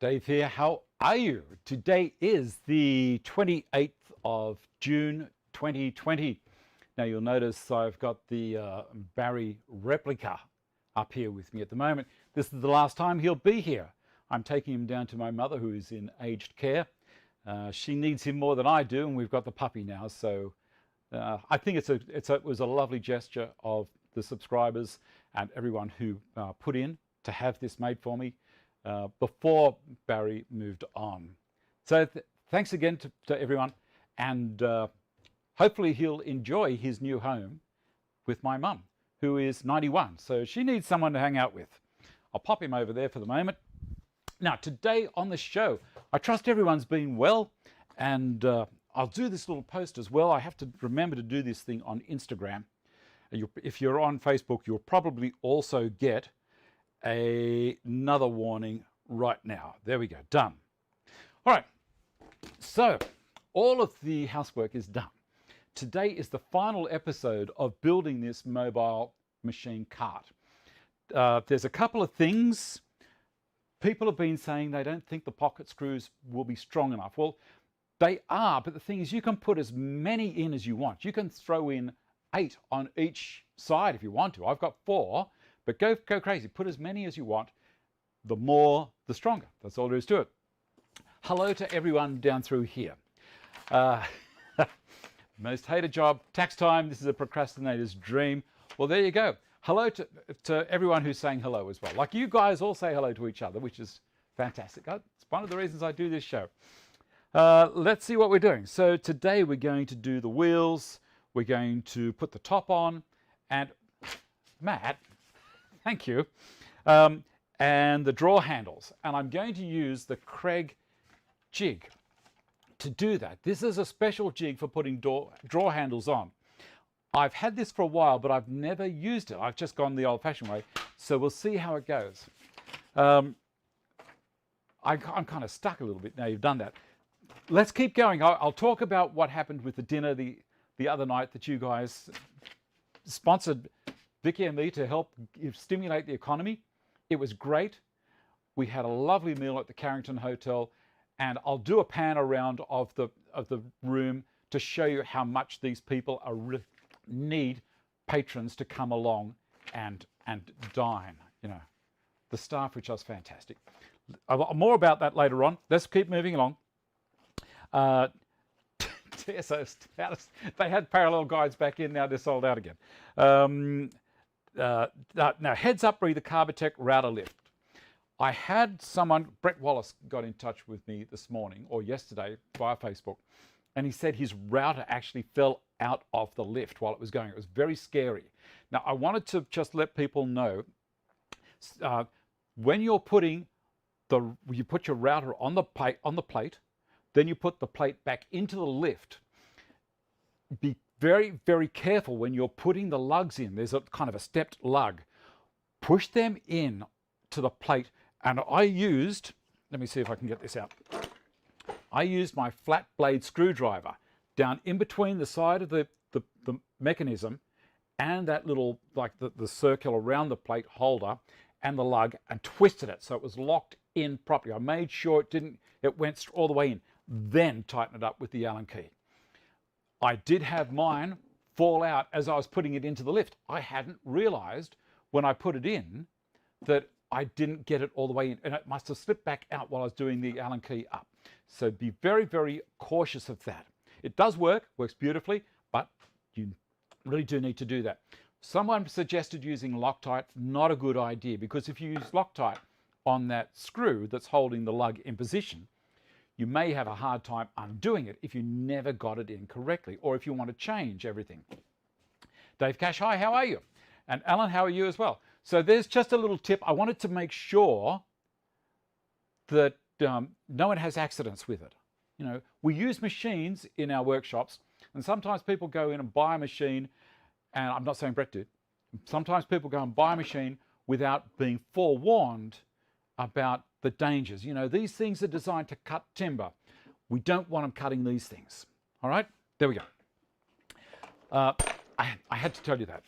Dave here. How are you? Today is the 28th of June 2020. Now you'll notice I've got the Barry replica up here with me at the moment. This is the last time he'll be here. I'm taking him down to my mother, who is in aged care. She needs him more than I do, and we've got the puppy now. So I think it was a lovely gesture of the subscribers and everyone who put in to have this made for me before Barry moved on. So thanks again to everyone, and hopefully he'll enjoy his new home with my mum, who is 91. So she needs someone to hang out with. I'll pop him over there for the moment. Now, today on the show, I trust everyone's been well, and I'll do this little post as well. I have to remember to do this thing on Instagram. If you're on Facebook, you'll probably also get another warning right now. There we go, done. All right, so all of the housework is done. Today is the final episode of building this mobile machine cart. There's a couple of things. People have been saying they don't think the pocket screws will be strong enough. Well, they are, but the thing is, you can put as many in as you want. You can throw in 8 on each side if you want to. I've got 4, but go crazy. Put as many as you want. The more, the stronger. That's all there is to it. Hello to everyone down through here. Most hated job, tax time. This is a procrastinator's dream. Well, there you go. Hello to everyone who's saying hello as well. Like you guys all say hello to each other, which is fantastic. It's one of the reasons I do this show. Let's see what we're doing. So today we're going to do the wheels. We're going to put the top on. And Matt, thank you. And the drawer handles. And I'm going to use the Kreg jig to do that. This is a special jig for putting drawer handles on. I've had this for a while, but I've never used it. I've just gone the old-fashioned way. So we'll see how it goes. I'm kind of stuck a little bit now you've done that. Let's keep going. I'll talk about what happened with the dinner the other night that you guys sponsored Vicky and me to help stimulate the economy. It was great. We had a lovely meal at the Carrington Hotel, and I'll do a pan around of the room to show you how much these people need patrons to come along and dine. You know, the staff, which was fantastic. More about that later on. Let's keep moving along. TSO status. They had parallel guides back in, now they're sold out again. Now, heads up breather Carbotech router lift. I had someone, Brett Wallace, got in touch with me this morning or yesterday via Facebook, and he said his router actually fell out of the lift while it was going. It was very scary. Now, I wanted to just let people know, when you're putting you put your router on the plate, then you put the plate back into the lift. Be very, very careful when you're putting the lugs in. There's a kind of a stepped lug. Push them in to the plate. And I used, let me see if I can get this out. I used my flat blade screwdriver down in between the side of the mechanism and that little, like the circle around the plate holder and the lug, and twisted it so it was locked in properly. I made sure it went all the way in, then tighten it up with the Allen key. I did have mine fall out as I was putting it into the lift. I hadn't realized when I put it in that I didn't get it all the way in, and it must have slipped back out while I was doing the Allen key up. So be very, very cautious of that. It does works beautifully, but you really do need to do that. Someone suggested using Loctite. Not a good idea, because if you use Loctite on that screw that's holding the lug in position, you may have a hard time undoing it if you never got it in correctly, or if you want to change everything. Dave Cash, hi, how are you? And Alan, how are you as well? So there's just a little tip. I wanted to make sure that no one has accidents with it. You know, we use machines in our workshops, and sometimes people go in and buy a machine, and I'm not saying Brett did. Sometimes people go and buy a machine without being forewarned about the dangers. You know, these things are designed to cut timber. We don't want them cutting these things. All right, there we go. I had to tell you that.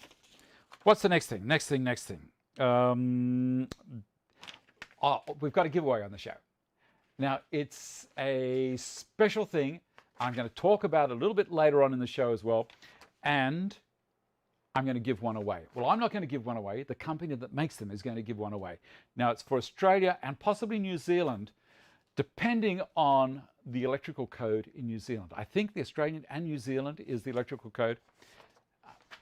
What's the next thing? Next thing. We've got a giveaway on the show. Now, it's a special thing. I'm going to talk about it a little bit later on in the show as well. And I'm going to give one away. Well, I'm not going to give one away. The company that makes them is going to give one away. Now, it's for Australia and possibly New Zealand, depending on the electrical code in New Zealand. I think the Australian and New Zealand is the electrical code,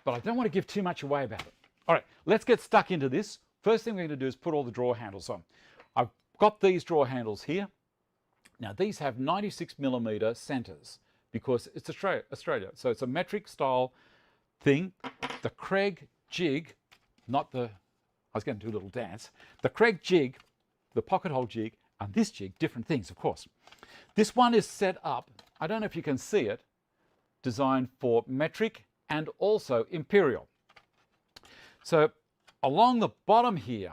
but I don't want to give too much away about it. All right, let's get stuck into this. First thing we're going to do is put all the drawer handles on. I've got these drawer handles here. Now, these have 96mm centers because it's Australia. So it's a metric style thing. The Kreg jig, not the, I was going to do a little dance. The Kreg jig, the pocket hole jig, and this jig, different things, of course. This one is set up, I don't know if you can see it, designed for metric and also imperial. So along the bottom here,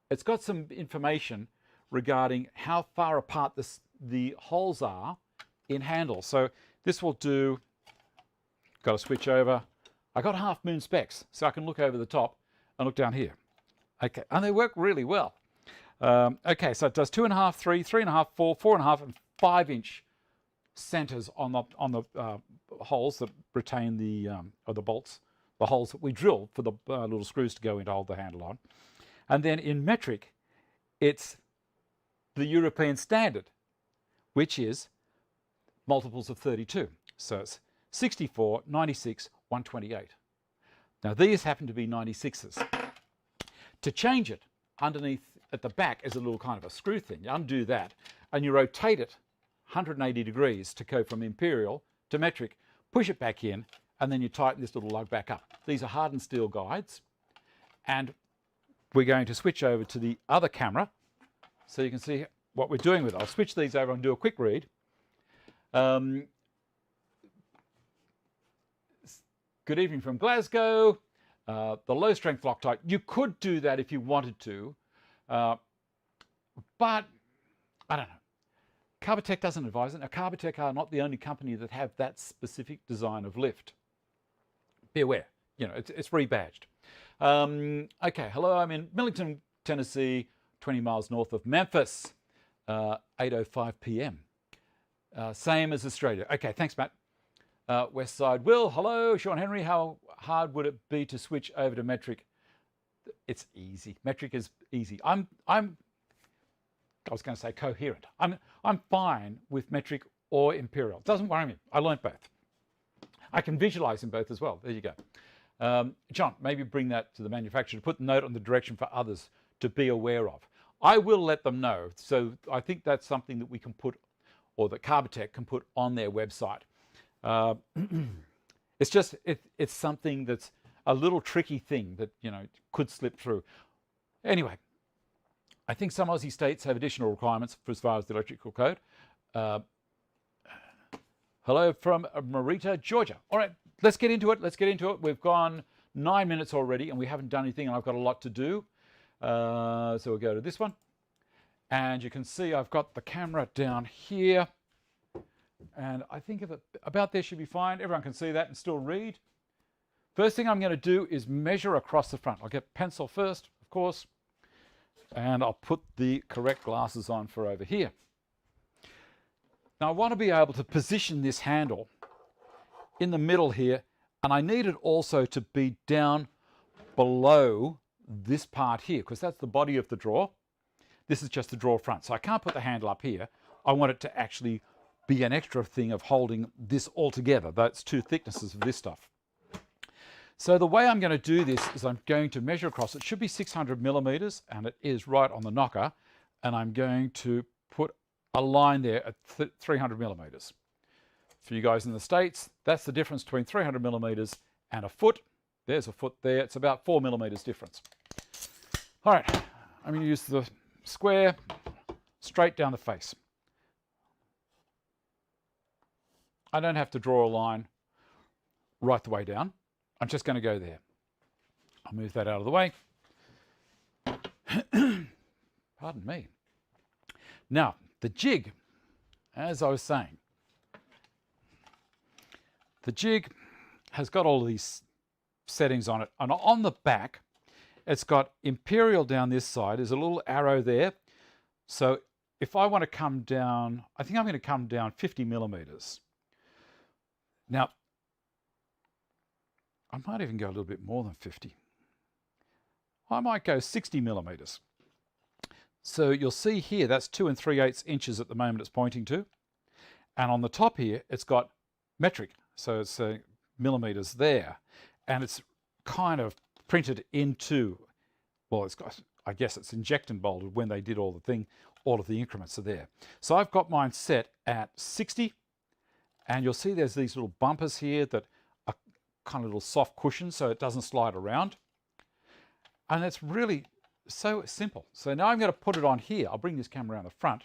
it's got some information regarding how far apart the holes are in handles. So this will do, got to switch over. I got half moon specs, so I can look over the top and look down here. Okay, and they work really well. Okay, so it does 2.5, 3, 3.5, 4, 4.5, and 5-inch centers on the holes that retain the or the bolts, the holes that we drill for the little screws to go in to hold the handle on. And then in metric, it's the European standard, which is multiples of 32. So it's 64, 96, 128. Now these happen to be 96s. To change it, underneath at the back is a little kind of a screw thing. You undo that and you rotate it 180 degrees to go from imperial to metric, push it back in, and then you tighten this little lug back up. These are hardened steel guides, and we're going to switch over to the other camera so you can see what we're doing with it. I'll switch these over and do a quick read. Good evening from Glasgow. The low strength Loctite. You could do that if you wanted to, but I don't know. Carbotech doesn't advise it. Now, Carbotech are not the only company that have that specific design of lift. Be aware, you know, it's rebadged. Okay, hello, I'm in Millington, Tennessee, 20 miles north of Memphis, 8:05 p.m. Same as Australia. Okay, thanks, Matt. West Side Will, hello, Sean Henry, how hard would it be to switch over to metric? It's easy. Metric is easy. I was going to say coherent. I'm fine with metric or imperial. Doesn't worry me. I learnt both. I can visualize in both as well. There you go. John, maybe bring that to the manufacturer to put the note on the direction for others to be aware of. I will let them know. So I think that's something that we can put, or that Carbotech can put on their website. It's just, it's something that's a little tricky thing that, you know, could slip through. Anyway, I think some Aussie states have additional requirements for as far as the electrical code. Hello from Marita, Georgia. All right, let's get into it. Let's get into it. We've gone 9 minutes already and we haven't done anything, and I've got a lot to do. So we'll go to this one. And you can see I've got the camera down here. And I think about there should be fine. Everyone can see that and still read. First thing I'm going to do is measure across the front. I'll get pencil first, of course. And I'll put the correct glasses on for over here. Now I want to be able to position this handle in the middle here, and I need it also to be down below this part here, because that's the body of the drawer. This is just the drawer front, so I can't put the handle up here. I want it to actually be an extra thing of holding this all together. That's two thicknesses of this stuff. So the way I'm going to do this is I'm going to measure across. It should be 600 millimeters, and it is right on the knocker. And I'm going to put a line there at 300 millimeters. For you guys in the States, that's the difference between 300 millimeters and a foot. There's a foot there. It's about 4 millimeters difference. All right, I'm going to use the square straight down the face. I don't have to draw a line right the way down. I'm just going to go there. I'll move that out of the way. Pardon me. Now, the jig, as I was saying, the jig has got all of these settings on it. And on the back, it's got imperial down this side. There's a little arrow there. So if I want to come down, I think I'm going to come down 50 millimeters. Now, I might even go a little bit more than 50. I might go 60 millimeters. So you'll see here, that's 2 3/8 inches at the moment it's pointing to. And on the top here, it's got metric. So it's millimeters there. And it's kind of printed into, well, it's got, I guess it's inject and bolded when they did all of the increments are there. So I've got mine set at 60. And you'll see there's these little bumpers here that are kind of little soft cushions so it doesn't slide around. And it's really so simple. So now I'm going to put it on here. I'll bring this camera around the front.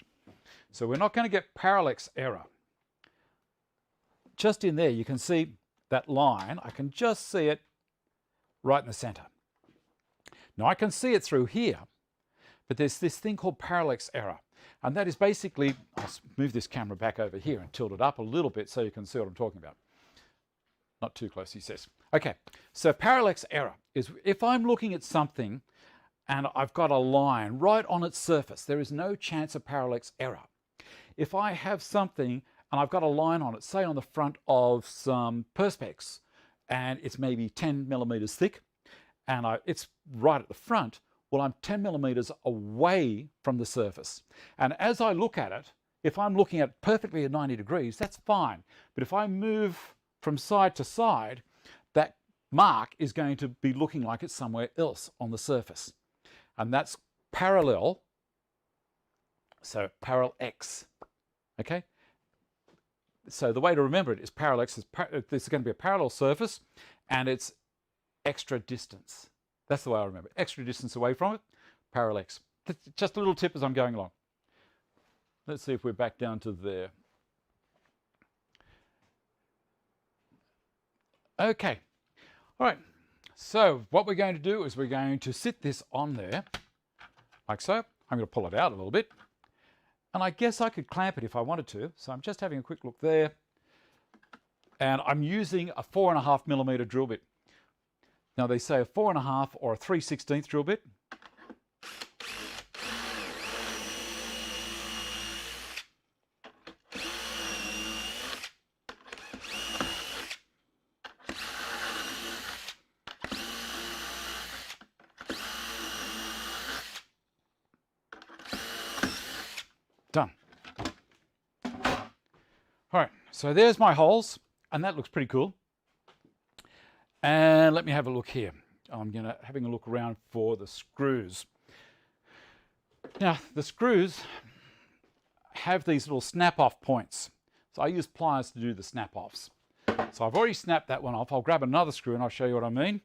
So we're not going to get parallax error. Just in there, you can see that line. I can just see it right in the center. Now I can see it through here, but there's this thing called parallax error. And that is basically, I'll move this camera back over here and tilt it up a little bit so you can see what I'm talking about. Not too close, he says. Okay, so parallax error is if I'm looking at something and I've got a line right on its surface, there is no chance of parallax error. If I have something and I've got a line on it, say on the front of some perspex, and it's maybe 10 millimeters thick, and it's right at the front, well, I'm 10 millimeters away from the surface. And as I look at it, if I'm looking at it perfectly at 90 degrees, that's fine. But if I move from side to side, that mark is going to be looking like it's somewhere else on the surface. And that's parallel, so parallax, okay? So the way to remember it is parallax is, this is going to be a parallel surface, and it's extra distance. That's the way I remember it. Extra distance away from it, parallax. Just a little tip as I'm going along. Let's see if we're back down to there. Okay, all right. So what we're going to do is we're going to sit this on there, like so. I'm going to pull it out a little bit. And I guess I could clamp it if I wanted to. So I'm just having a quick look there. And I'm using a 4.5 millimeter drill bit. Now they say a 4.5 or a 3/16 drill bit. Done. All right, so there's my holes, and that looks pretty cool. And let me have a look here. I'm having a look around for the screws. Now, the screws have these little snap-off points. So I use pliers to do the snap-offs. So I've already snapped that one off. I'll grab another screw and I'll show you what I mean.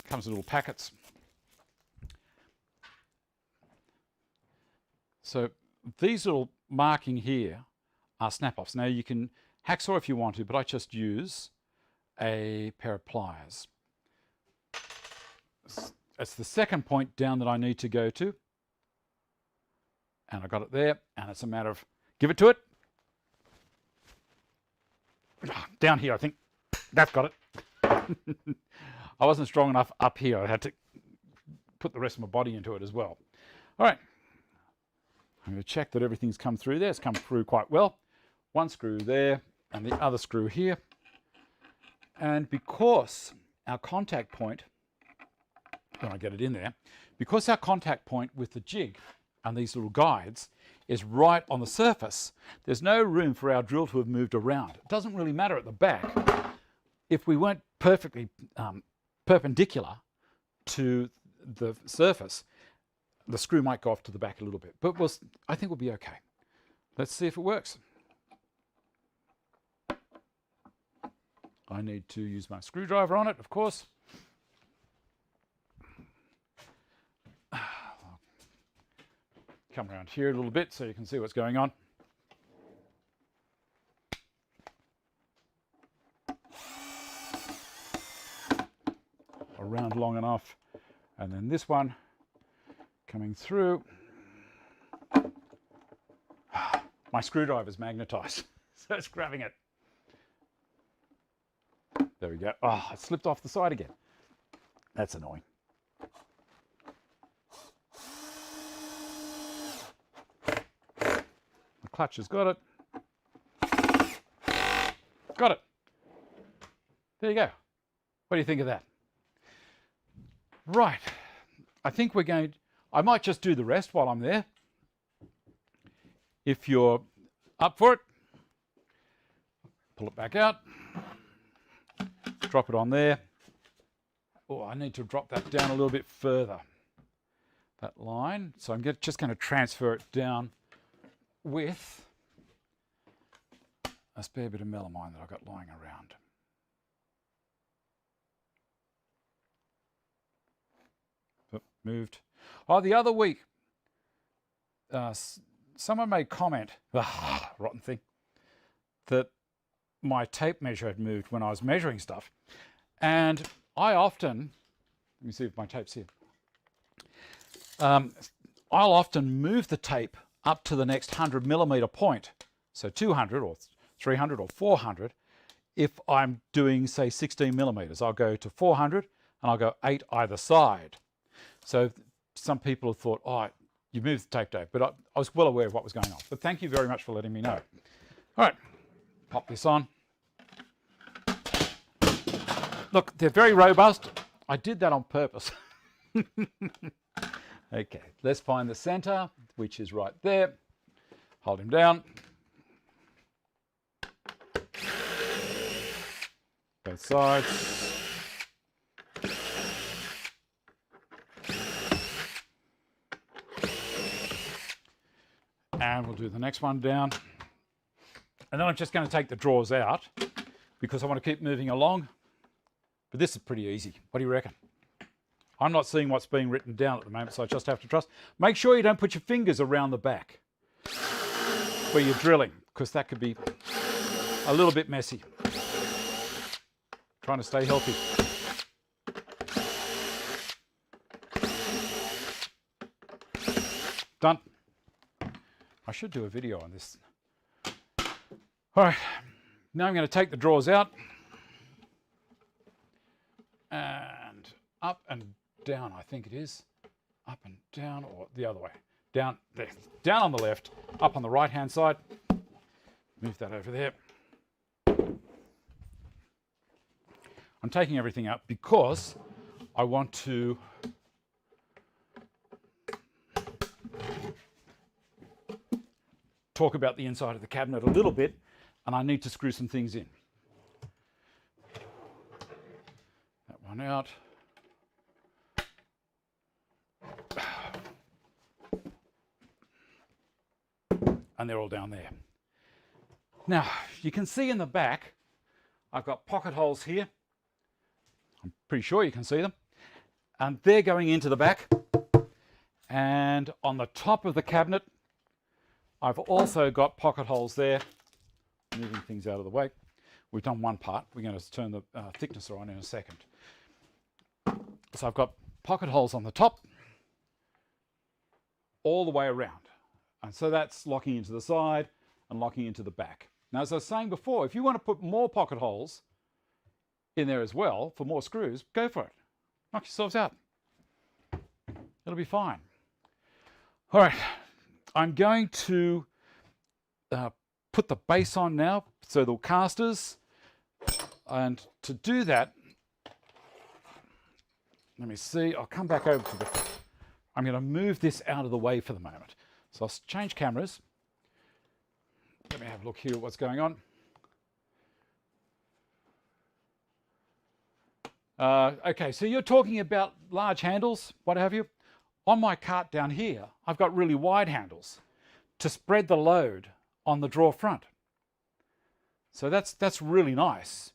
Comes in little packets. So these little marking here are snap-offs. Now you can hacksaw if you want to, but I just use a pair of pliers. It's the second point down that I need to go to. And I got it there, and it's a matter of give it to it. Down here, I think. That's got it. I wasn't strong enough up here. I had to put the rest of my body into it as well. All right. I'm going to check that everything's come through there. It's come through quite well. One screw there and the other screw here. And because our contact point, when I get it in there, because our contact point with the jig and these little guides is right on the surface, there's no room for our drill to have moved around. It doesn't really matter at the back. If we weren't perfectly perpendicular to the surface, the screw might go off to the back a little bit, but I think we'll be okay. Let's see if it works. I need to use my screwdriver on it, of course. Come around here a little bit so you can see what's going on. Around long enough, and then this one coming through. My screwdriver's magnetized, so it's grabbing it. There we go. Oh, it slipped off the side again. That's annoying. clutch has got it. Got it. There you go. What do you think of that? Right. I think we're going to, I might just do the rest while I'm there. If you're up for it, pull it back out. Drop it on there. Oh, I need to drop that down a little bit further. That line. So I'm just going to transfer it down with a spare bit of melamine that I've got lying around. Oh, moved. Oh, the other week, someone made comment, rotten thing, that my tape measure had moved when I was measuring stuff. And I often, let me see if my tape's here. I'll often move the tape up to the next 100 millimeter point. So 200 or 300 or 400. If I'm doing, say, 16 millimeters, I'll go to 400 and I'll go 8 either side. So some people have thought, oh, you moved the tape, Dave, but I was well aware of what was going on. But thank you very much for letting me know. All right, pop this on. Look, they're very robust. I did that on purpose. Okay, let's find the center, which is right there. Hold him down. Both sides. And we'll do the next one down. And then I'm just going to take the drawers out because I want to keep moving along. But this is pretty easy. What do you reckon? I'm not seeing what's being written down at the moment, so I just have to trust. Make sure you don't put your fingers around the back where you're drilling, because that could be a little bit messy. Trying to stay healthy. Done. I should do a video on this. All right, now I'm going to take the drawers out and up and down, I think it is. Up and down, or the other way. Down there, down on the left, up on the right hand side. Move that over there. I'm taking everything out because I want to talk about the inside of the cabinet a little bit, and I need to screw some things in. That one out. And they're all down there. Now, you can see in the back, I've got pocket holes here. I'm pretty sure you can see them. And they're going into the back. And on the top of the cabinet, I've also got pocket holes there. Moving things out of the way. We've done one part. We're going to turn the thicknesser on in a second. So I've got pocket holes on the top, all the way around. And so that's locking into the side and locking into the back. Now, as I was saying before, if you want to put more pocket holes in there as well for more screws, go for it. Knock yourselves out. It'll be fine. All right, I'm going to put the base on now, so the casters. And to do that, let me see, I'll come back over to the, I'm going to move this out of the way for the moment. So I'll change cameras. Let me have a look here at what's going on. Okay, so you're talking about large handles, what have you. On my cart down here, I've got really wide handles to spread the load on the drawer front. So that's really nice.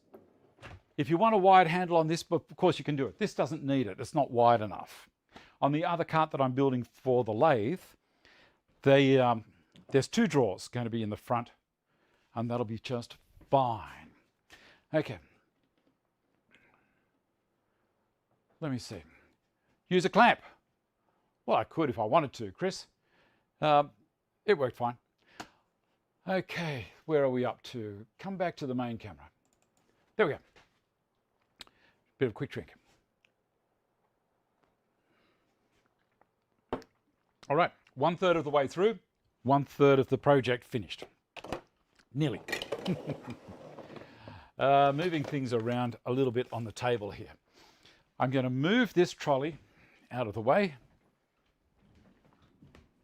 If you want a wide handle on this, of course you can do it. This doesn't need it, it's not wide enough. On the other cart that I'm building for the lathe, there's two drawers going to be in the front, and that'll be just fine. Okay. Let me see. Use a clamp. Well, I could if I wanted to, Chris. It worked fine. Okay, where are we up to? Come back to the main camera. There we go. Bit of a quick drink. All right, 1/3 of the way through. 1/3 of the project finished. Nearly. Moving things around a little bit on the table here. I'm going to move this trolley out of the way,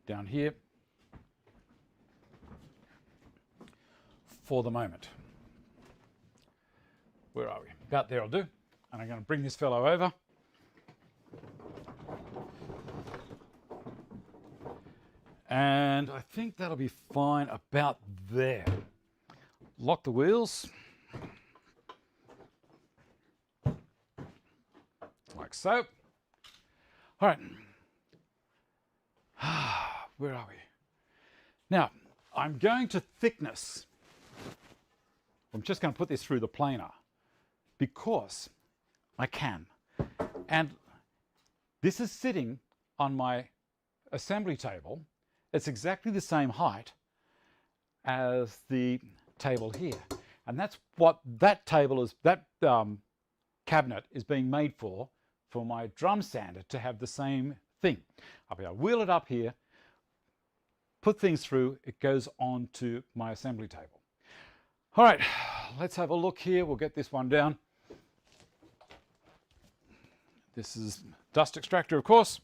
down here, for the moment. Where are we? About there will do. And I'm going to bring this fellow over. And I think that'll be fine about there. Lock the wheels. Like so. All right. Where are we? Now, I'm going to thickness. I'm just going to put this through the planer because I can. And this is sitting on my assembly table. It's exactly the same height as the table here. And that's what that table is, that cabinet is being made for my drum sander, to have the same thing. I'll be able to wheel it up here, put things through, it goes on to my assembly table. All right, let's have a look here. We'll get this one down. This is dust extractor, of course.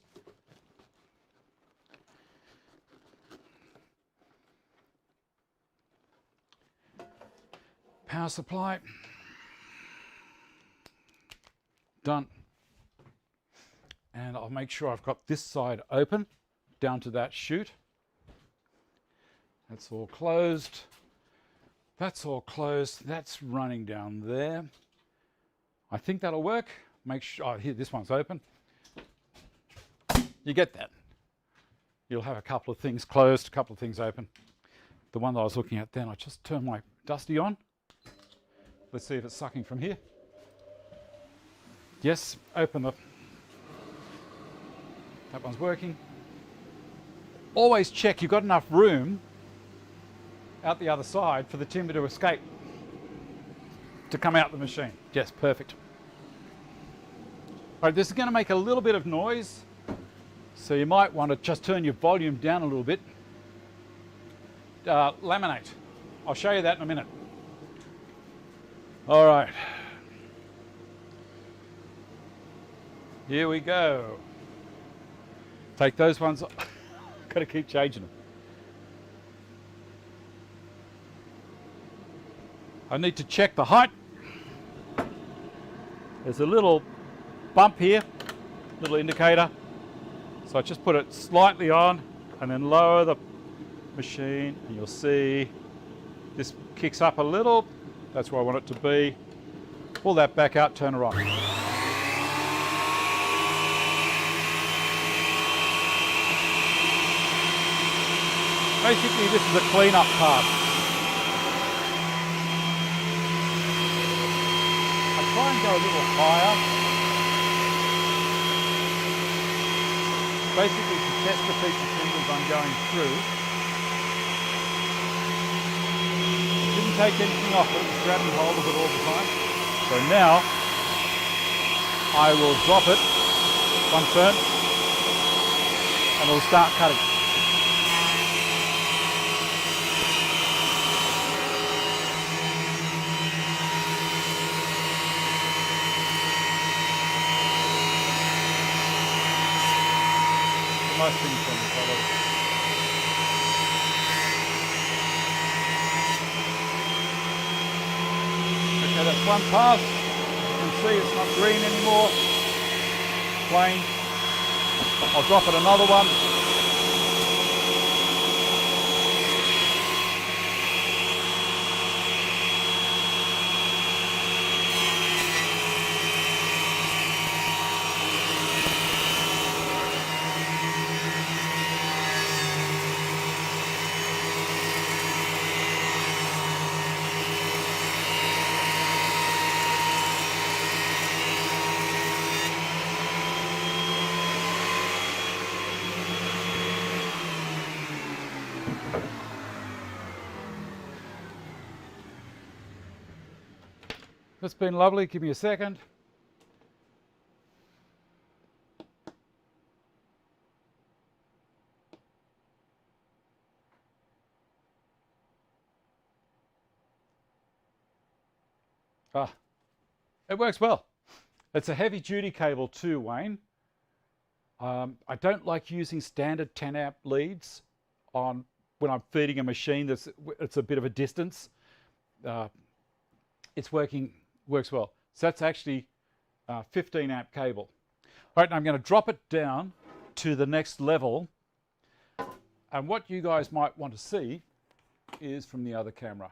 Power supply. Done. And I'll make sure I've got this side open down to that chute. That's all closed. That's all closed. That's running down there. I think that'll work. Make sure, oh, here, this one's open. You get that. You'll have a couple of things closed, a couple of things open. The one that I was looking at then, I just turned my Dusty on. Let's see if it's sucking from here. Yes, open the, that one's working. Always check you've got enough room out the other side for the timber to escape, to come out the machine. Yes, perfect. All right, this is going to make a little bit of noise, so you might want to just turn your volume down a little bit. Laminate. I'll show you that in a minute. All right. Here we go. Take those ones. Got to keep changing them. I need to check the height. There's a little bump here, little indicator. So I just put it slightly on and then lower the machine, and you'll see this kicks up a little. That's where I want it to be. Pull that back out, turn her on. Basically, this is a clean-up part. I try and go a little higher. Basically, to test the piece of timbers I'm going through. Didn't take anything off it, just grabbing hold of it all the time. So now, I will drop it, one turn, and it'll start cutting. Nice things from the color. Okay, that's one pass. You can see it's not green anymore. Plain. I'll drop it another one. That's been lovely. Give me a second. It works well. It's a heavy duty cable too, Wayne. I don't like using standard 10 amp leads on when I'm feeding a machine it's a bit of a distance. Works well. So that's actually 15 amp cable. All right, now I'm going to drop it down to the next level. And what you guys might want to see is from the other camera.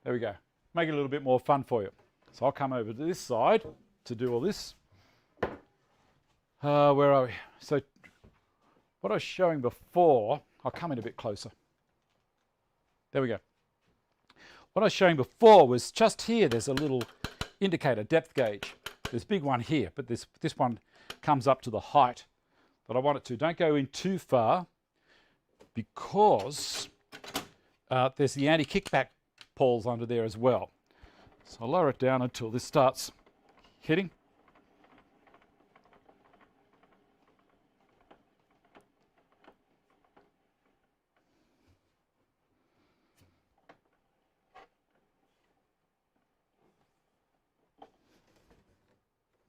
There we go. Make it a little bit more fun for you. So I'll come over to this side to do all this. Where are we? So what I was showing before, I'll come in a bit closer. There we go. What I was showing before was just here, there's a little indicator, depth gauge. There's a big one here, but this one comes up to the height that I want it to. Don't go in too far because there's the anti-kickback pawls under there as well. So I'll lower it down until this starts hitting.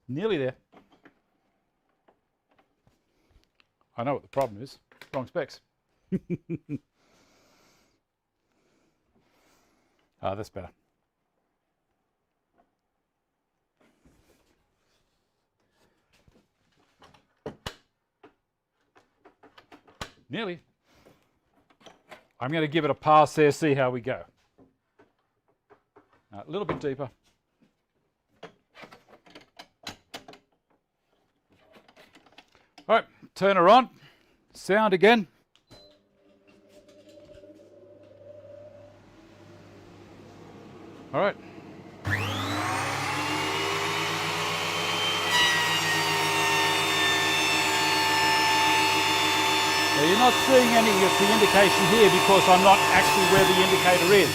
Nearly there. I know what the problem is. Wrong specs. That's better. Nearly. I'm going to give it a pass there, see how we go. A little bit deeper. All right, turn her on. Sound again. All right. Now you're not seeing any of the indication here because I'm not actually where the indicator is.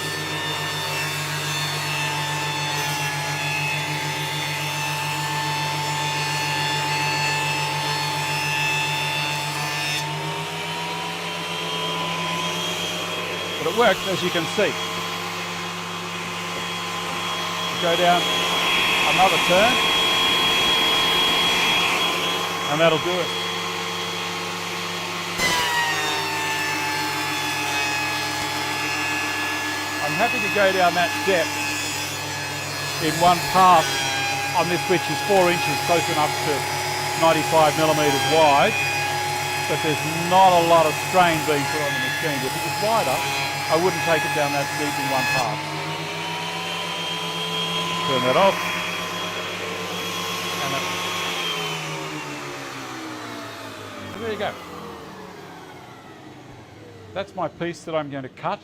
But it works, as you can see. Go down another turn, and that'll do it. I'm happy to go down that depth in one pass on this, which is 4 inches, close enough to 95 millimeters wide, but there's not a lot of strain being put on the machine. If it was wider, I wouldn't take it down that deep in one pass. Turn that off. And there you go. That's my piece that I'm going to cut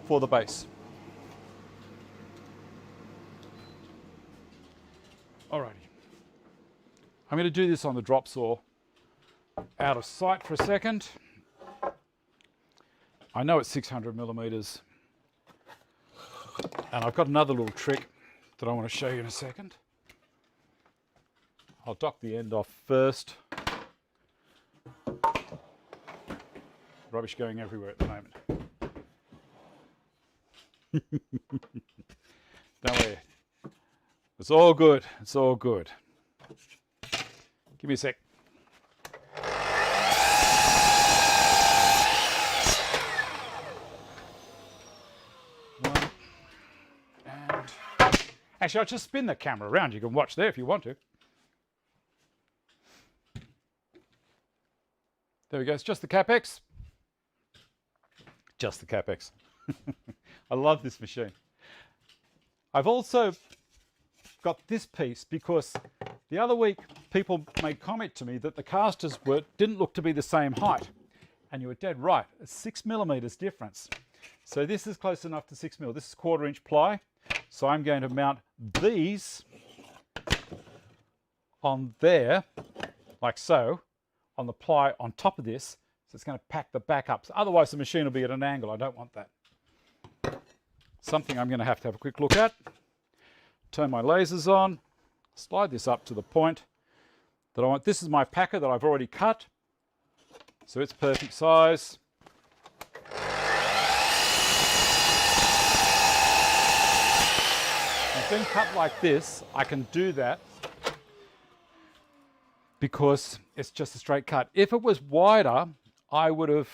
for the base. Alrighty. I'm going to do this on the drop saw out of sight for a second. I know it's 600 millimeters. And I've got another little trick that I want to show you in a second. I'll dock the end off first. Rubbish going everywhere at the moment. Don't worry. It's all good. It's all good. Give me a sec. Actually, I'll just spin the camera around. You can watch there if you want to. There we go. It's just the CapEx. Just the CapEx. I love this machine. I've also got this piece because the other week people made comment to me that the casters didn't look to be the same height. And you were dead right. A 6 millimeters difference. So this is close enough to 6 mil. This is 1/4 inch ply. So I'm going to mount these on there, like so, on the ply on top of this. So it's going to pack the back up. So otherwise the machine will be at an angle. I don't want that. Something I'm going to have a quick look at. Turn my lasers on. Slide this up to the point that I want. This is my packer that I've already cut. So it's perfect size. been cut like this, I can do that because it's just a straight cut. If it was wider, I would have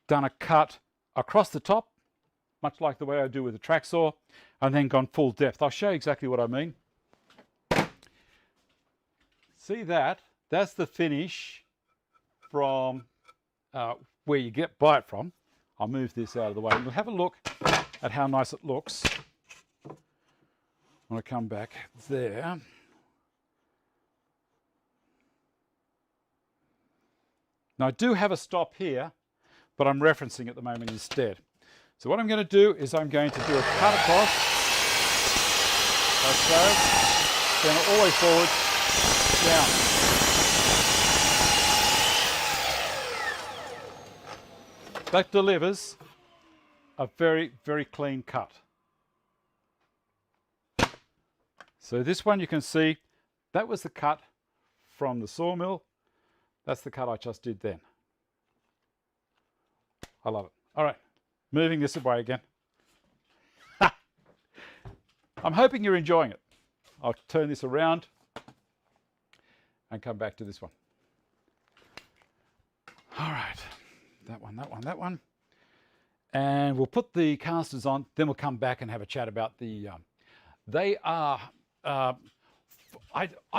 done a cut across the top, much like the way I do with the track saw, and then gone full depth. I'll show you exactly what I mean. See that? That's the finish from where you buy it from. I'll move this out of the way and we'll have a look at how nice it looks. I'm going to come back there. Now I do have a stop here, but I'm referencing at the moment instead. So what I'm going to do is I'm going to do a cut across, like so, then all the way forward, down. That delivers a very, very clean cut. So this one you can see, that was the cut from the sawmill. That's the cut I just did then. I love it. All right, moving this away again. I'm hoping you're enjoying it. I'll turn this around and come back to this one. All right, that one, that one, that one. And we'll put the casters on, then we'll come back and have a chat about the, they are, I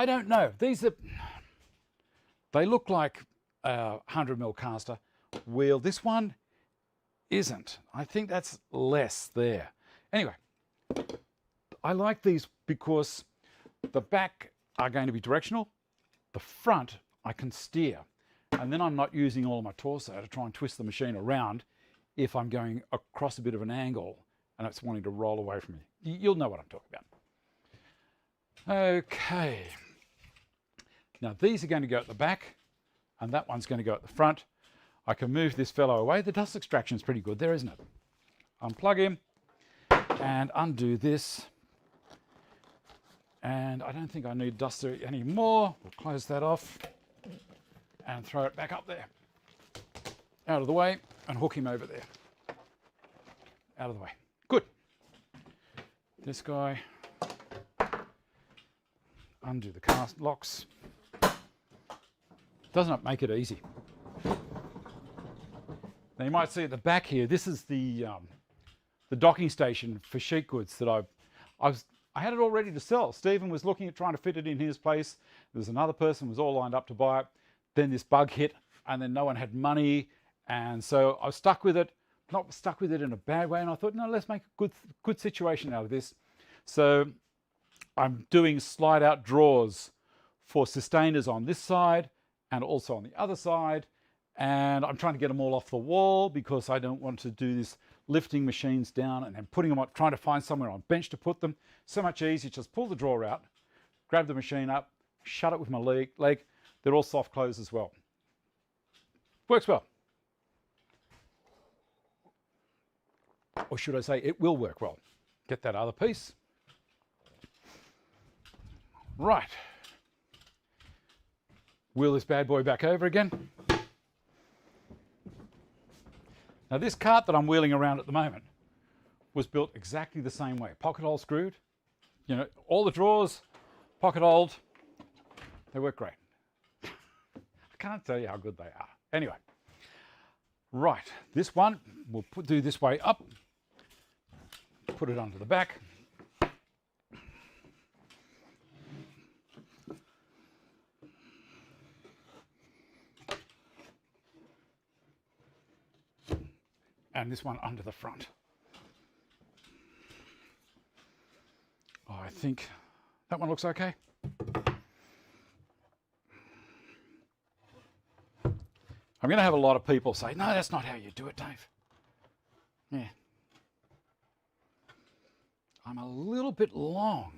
don't know, these are, they look like a 100mm caster wheel. This one isn't. I think that's less there. Anyway, I like these because the back are going to be directional. The front I can steer. And then I'm not using all of my torso to try and twist the machine around if I'm going across a bit of an angle and it's wanting to roll away from me. You'll know what I'm talking about. Okay. Now these are going to go at the back and that one's going to go at the front. I can move this fellow away. The dust extraction is pretty good there, isn't it? Unplug him and undo this. And I don't think I need duster anymore. We'll close that off and throw it back up there. Out of the way and hook him over there. Out of the way. Good. This guy. Undo the cast locks. Doesn't it make it easy? Now you might see at the back here, this is the docking station for sheet goods that I had it all ready to sell. Stephen was looking at trying to fit it in his place. There was another person who was all lined up to buy it. Then this bug hit and then no one had money. And so I was stuck with it, not stuck with it in a bad way. And I thought, no, let's make a good situation out of this. So I'm doing slide out drawers for sustainers on this side and also on the other side. And I'm trying to get them all off the wall because I don't want to do this lifting machines down and then putting them up, trying to find somewhere on a bench to put them. So much easier, just pull the drawer out, grab the machine up, shut it with my leg. They're all soft close as well. Works well. Or should I say it will work well. Get that other piece. Right. Wheel this bad boy back over again. Now this cart that I'm wheeling around at the moment was built exactly the same way. Pocket hole screwed, you know, all the drawers, pocket holed. They work great. I can't tell you how good they are. Anyway, right, this one we'll do this way up, put it onto the back. And this one under the front. Oh, I think that one looks okay. I'm going to have a lot of people say, no, that's not how you do it, Dave. Yeah. I'm a little bit long.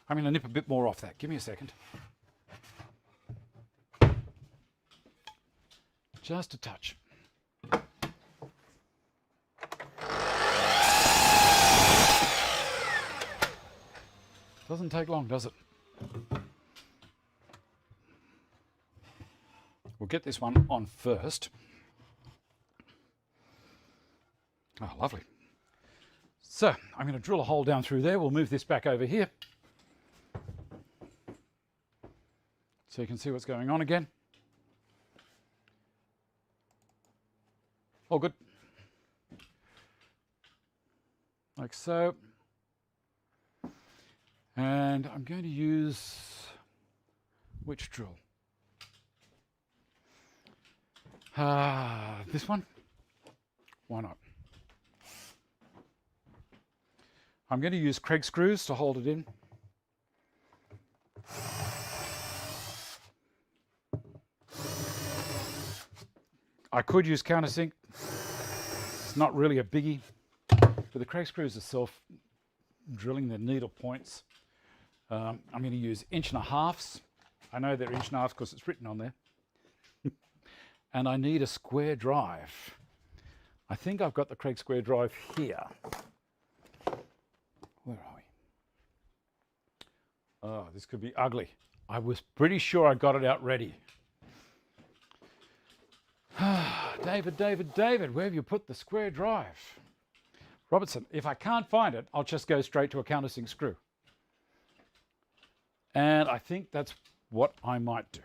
I'm going to nip a bit more off that. Give me a second. Just a touch. Doesn't take long, does it? We'll get this one on first. Oh, lovely. So I'm going to drill a hole down through there. We'll move this back over here so you can see what's going on again. All good. Like so. And I'm going to use which drill? This one? Why not? I'm going to use Kreg screws to hold it in. I could use countersink. It's not really a biggie, but the Kreg screws are self-drilling the needle points. I'm going to use 1.5 inch. I know they're 1.5 inch because it's written on there. And I need a square drive. I think I've got the Kreg square drive here. Where are we? Oh, this could be ugly. I was pretty sure I got it out ready. David, where have you put the square drive? Robertson, if I can't find it, I'll just go straight to a countersink screw. And I think that's what I might do.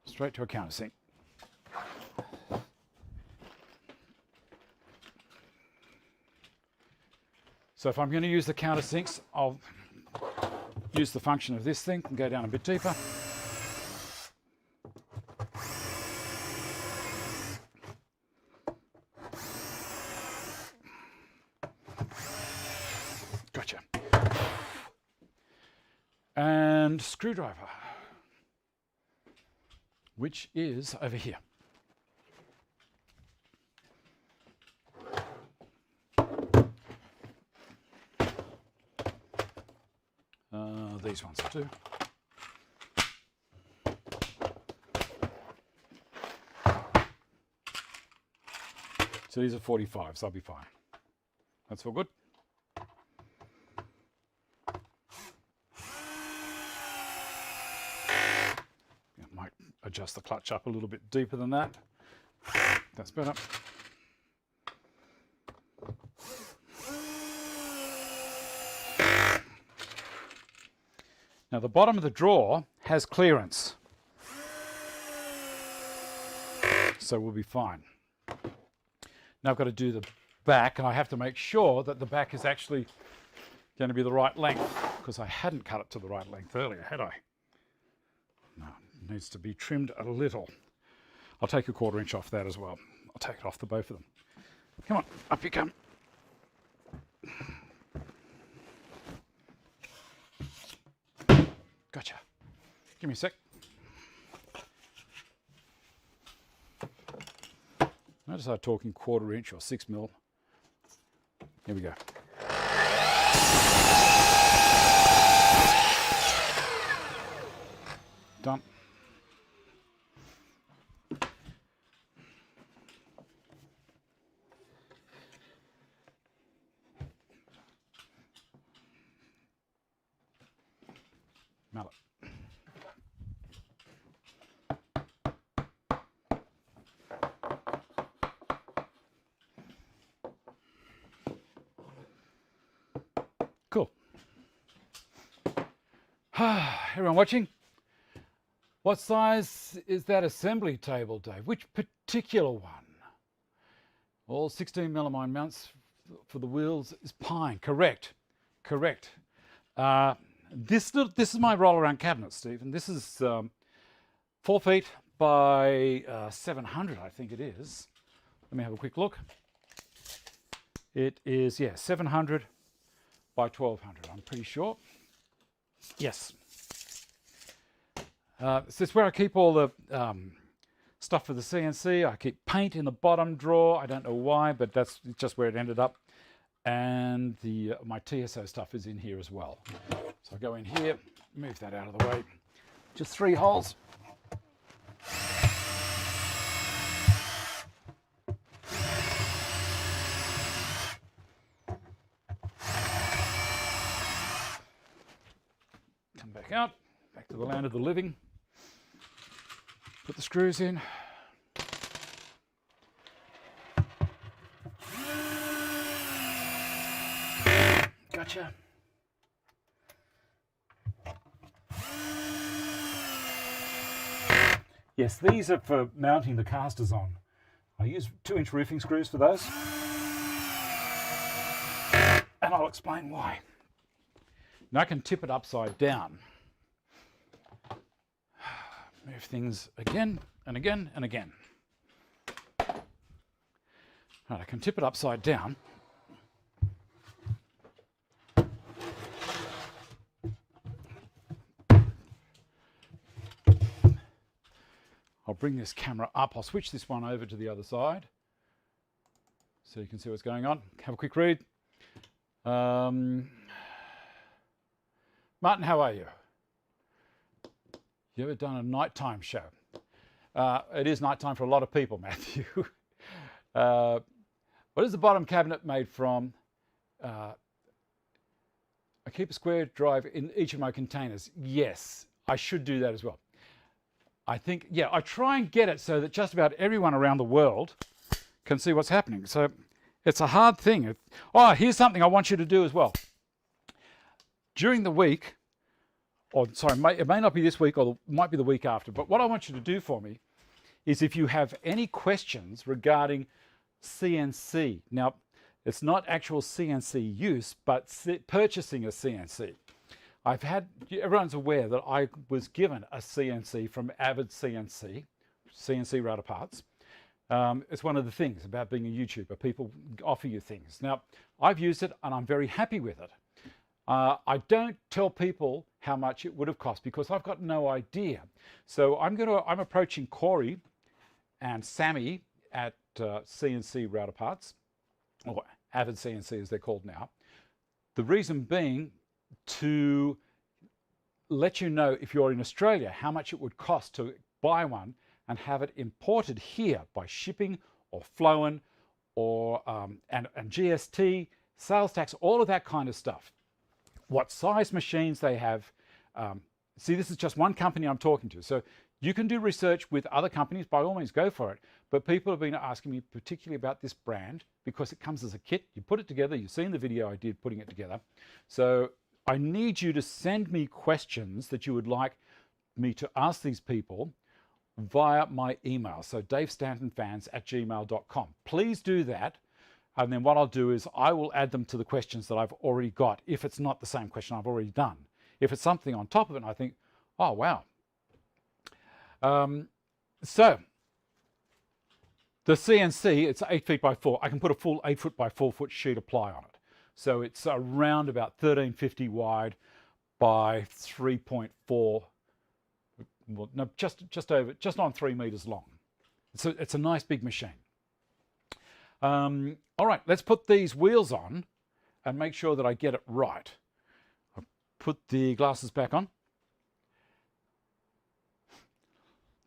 Straight to a countersink. So if I'm going to use the countersinks, I'll use the function of this thing and go down a bit deeper. Gotcha. And screwdriver, which is over here. These ones too. So these are 45s, I'll be fine. That's all good. I might adjust the clutch up a little bit deeper than that. That's better. Now the bottom of the drawer has clearance, so we'll be fine. Now I've got to do the back, and I have to make sure that the back is actually going to be the right length, because I hadn't cut it to the right length earlier, had I? No, it needs to be trimmed a little. I'll take a 1/4 inch off that as well. I'll take it off the both of them. Come on, up you come. Gotcha. Give me a sec. Notice I'm talking 1/4 inch or 6 mil. Here we go. Done. Mallet. Cool. Everyone watching? What size is that assembly table, Dave? Which particular one? All 16mm mounts for the wheels is pine. Correct. Correct. This is my roll-around cabinet, Stephen. This is 4 feet by 700, I think it is. Let me have a quick look. It is, yeah, 700 by 1200, I'm pretty sure. Yes. This is where I keep all the stuff for the CNC. I keep paint in the bottom drawer. I don't know why, but that's just where it ended up. And my TSO stuff is in here as well. So I go in here, move that out of the way. Just 3 holes. Come back out, back to the land of the living. Put the screws in. Gotcha. Yes, these are for mounting the casters on. I use 2-inch roofing screws for those. And I'll explain why. Now I can tip it upside down. Move things again and again and again. Right, I can tip it upside down. I'll bring this camera up. I'll switch this one over to the other side so you can see what's going on. Have a quick read. Martin, how are you? You ever done a nighttime show? It is nighttime for a lot of people, Matthew. What is the bottom cabinet made from? I keep a square drive in each of my containers. Yes, I should do that as well. I think, yeah, I try and get it so that just about everyone around the world can see what's happening. So it's a hard thing. Oh, here's something I want you to do as well. During the week, or sorry, it may not be this week or it might be the week after, but what I want you to do for me is if you have any questions regarding CNC. Now, it's not actual CNC use, but purchasing a CNC. Everyone's aware that I was given a CNC from Avid CNC router parts. It's one of the things about being a YouTuber. People offer you things. Now, I've used it and I'm very happy with it. I don't tell people how much it would have cost because I've got no idea. So I'm approaching Corey and Sammy at CNC router parts, or Avid CNC as they're called now. The reason being to let you know, if you're in Australia, how much it would cost to buy one and have it imported here by shipping or flown or and GST, sales tax, all of that kind of stuff. What size machines they have. See, this is just one company I'm talking to. So you can do research with other companies, by all means go for it. But people have been asking me particularly about this brand because it comes as a kit. You put it together, you've seen the video I did putting it together. So I need you to send me questions that you would like me to ask these people via my email. So davestantonfans@gmail.com. Please do that. And then what I'll do is I will add them to the questions that I've already got if it's not the same question I've already done. If it's something on top of it and I think, oh, wow. So the CNC, it's 8 feet by 4. I can put a full 8 foot by 4 foot sheet of ply on it. So it's around about 1350 wide by 3.4, well, no, just on 3 meters long. It's a nice big machine. All right, let's put these wheels on and make sure that I get it right. I'll put the glasses back on.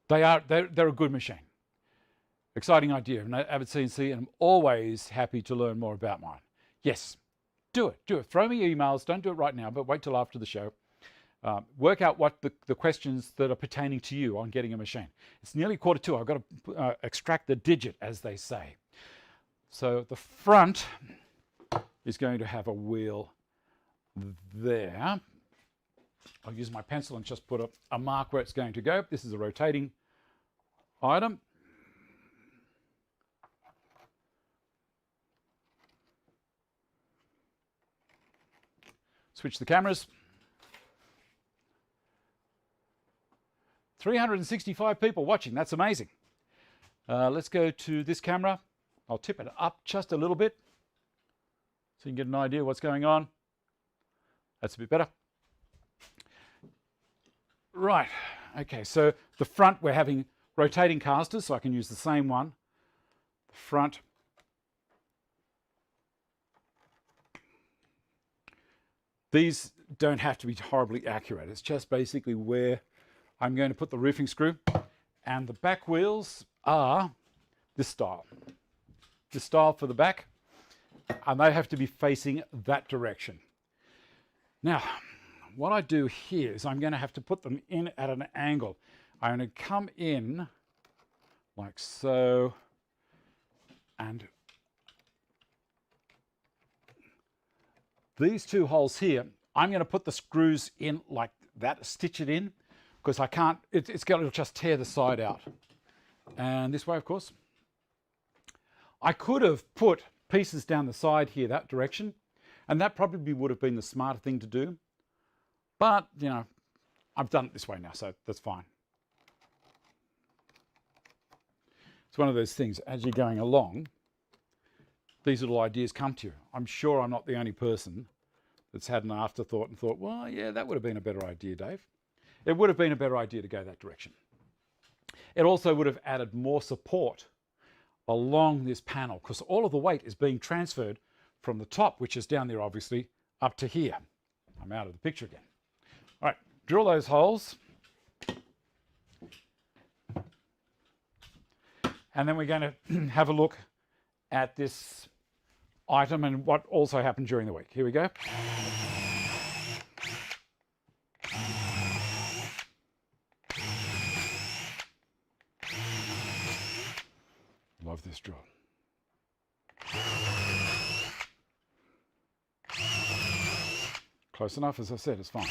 They're a good machine. Exciting idea. Avid CNC, and I'm always happy to learn more about mine. Yes, do it. Throw me emails. Don't do it right now, but wait till after the show. Work out what the questions that are pertaining to you on getting a machine. It's nearly 1:45. I've got to extract the digit, as they say. So the front is going to have a wheel there. I'll use my pencil and just put a mark where it's going to go. This is a rotating item. Switch the cameras. 365 people watching. That's amazing. Let's go to this camera. I'll tip it up just a little bit so you can get an idea of what's going on. That's a bit better. Right. Okay, so the front, we're having rotating casters, so I can use the same one. The front. These don't have to be horribly accurate. It's just basically where I'm going to put the roofing screw. And the back wheels are this style. This style for the back. And they have to be facing that direction. Now, what I do here is I'm going to have to put them in at an angle. I'm going to come in like so, and these two holes here, I'm going to put the screws in like that, stitch it in, because I can't, it'll just tear the side out. And this way, of course. I could have put pieces down the side here that direction, and that probably would have been the smarter thing to do. But, you know, I've done it this way now, so that's fine. It's one of those things, as you're going along, these little ideas come to you. I'm sure I'm not the only person that's had an afterthought and thought, well, yeah, that would have been a better idea, Dave. It would have been a better idea to go that direction. It also would have added more support along this panel, because all of the weight is being transferred from the top, which is down there obviously, up to here. I'm out of the picture again. All right, drill those holes. And then we're going to have a look at this item and what also happened during the week. Here we go. Love this drill. Close enough, as I said, it's fine.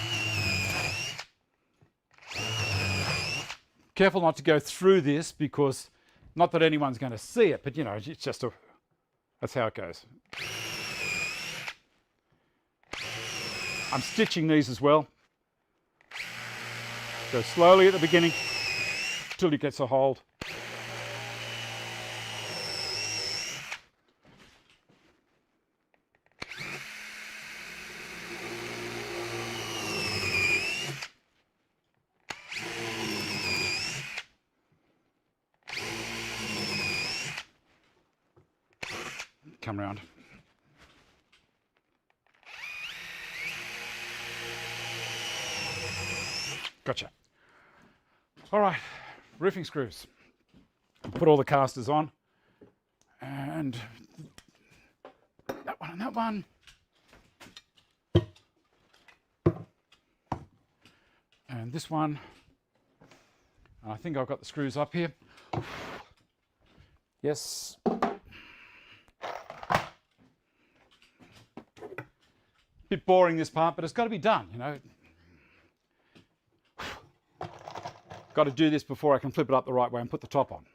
Careful not to go through this, because not that anyone's going to see it, but you know, it's just that's how it goes. I'm stitching these as well. Go slowly at the beginning till it gets a hold. Come round. Gotcha. All right, roofing screws. Put all the casters on, and that one and that one. And this one. I think I've got the screws up here. Yes. Bit boring, this part, but it's got to be done, you know. Got to do this before I can flip it up the right way and put the top on.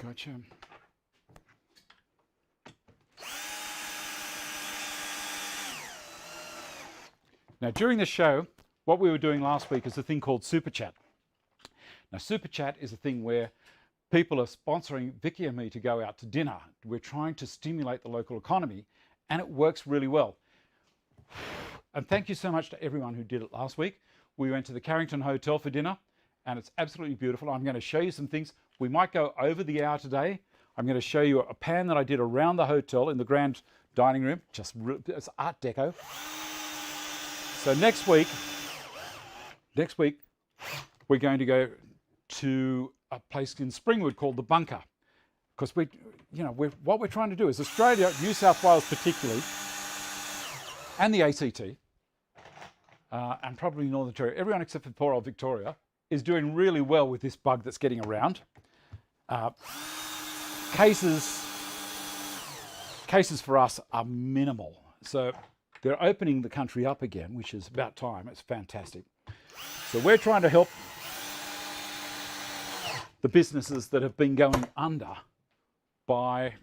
Gotcha. Now, during the show, what we were doing last week is a thing called Super Chat. Now, Super Chat is a thing where people are sponsoring Vicky and me to go out to dinner. We're trying to stimulate the local economy, and it works really well. And thank you so much to everyone who did it last week. We went to the Carrington Hotel for dinner, and it's absolutely beautiful. I'm going to show you some things. We might go over the hour today. I'm going to show you a pan that I did around the hotel in the grand dining room. It's Art Deco. So next week, we're going to go to a place in Springwood called the Bunker, because what we're trying to do is Australia, New South Wales particularly, and the ACT, and probably Northern Territory, everyone except for poor old Victoria, is doing really well with this bug that's getting around. Cases for us are minimal, so they're opening the country up again, which is about time. It's fantastic. So we're trying to help the businesses that have been going under by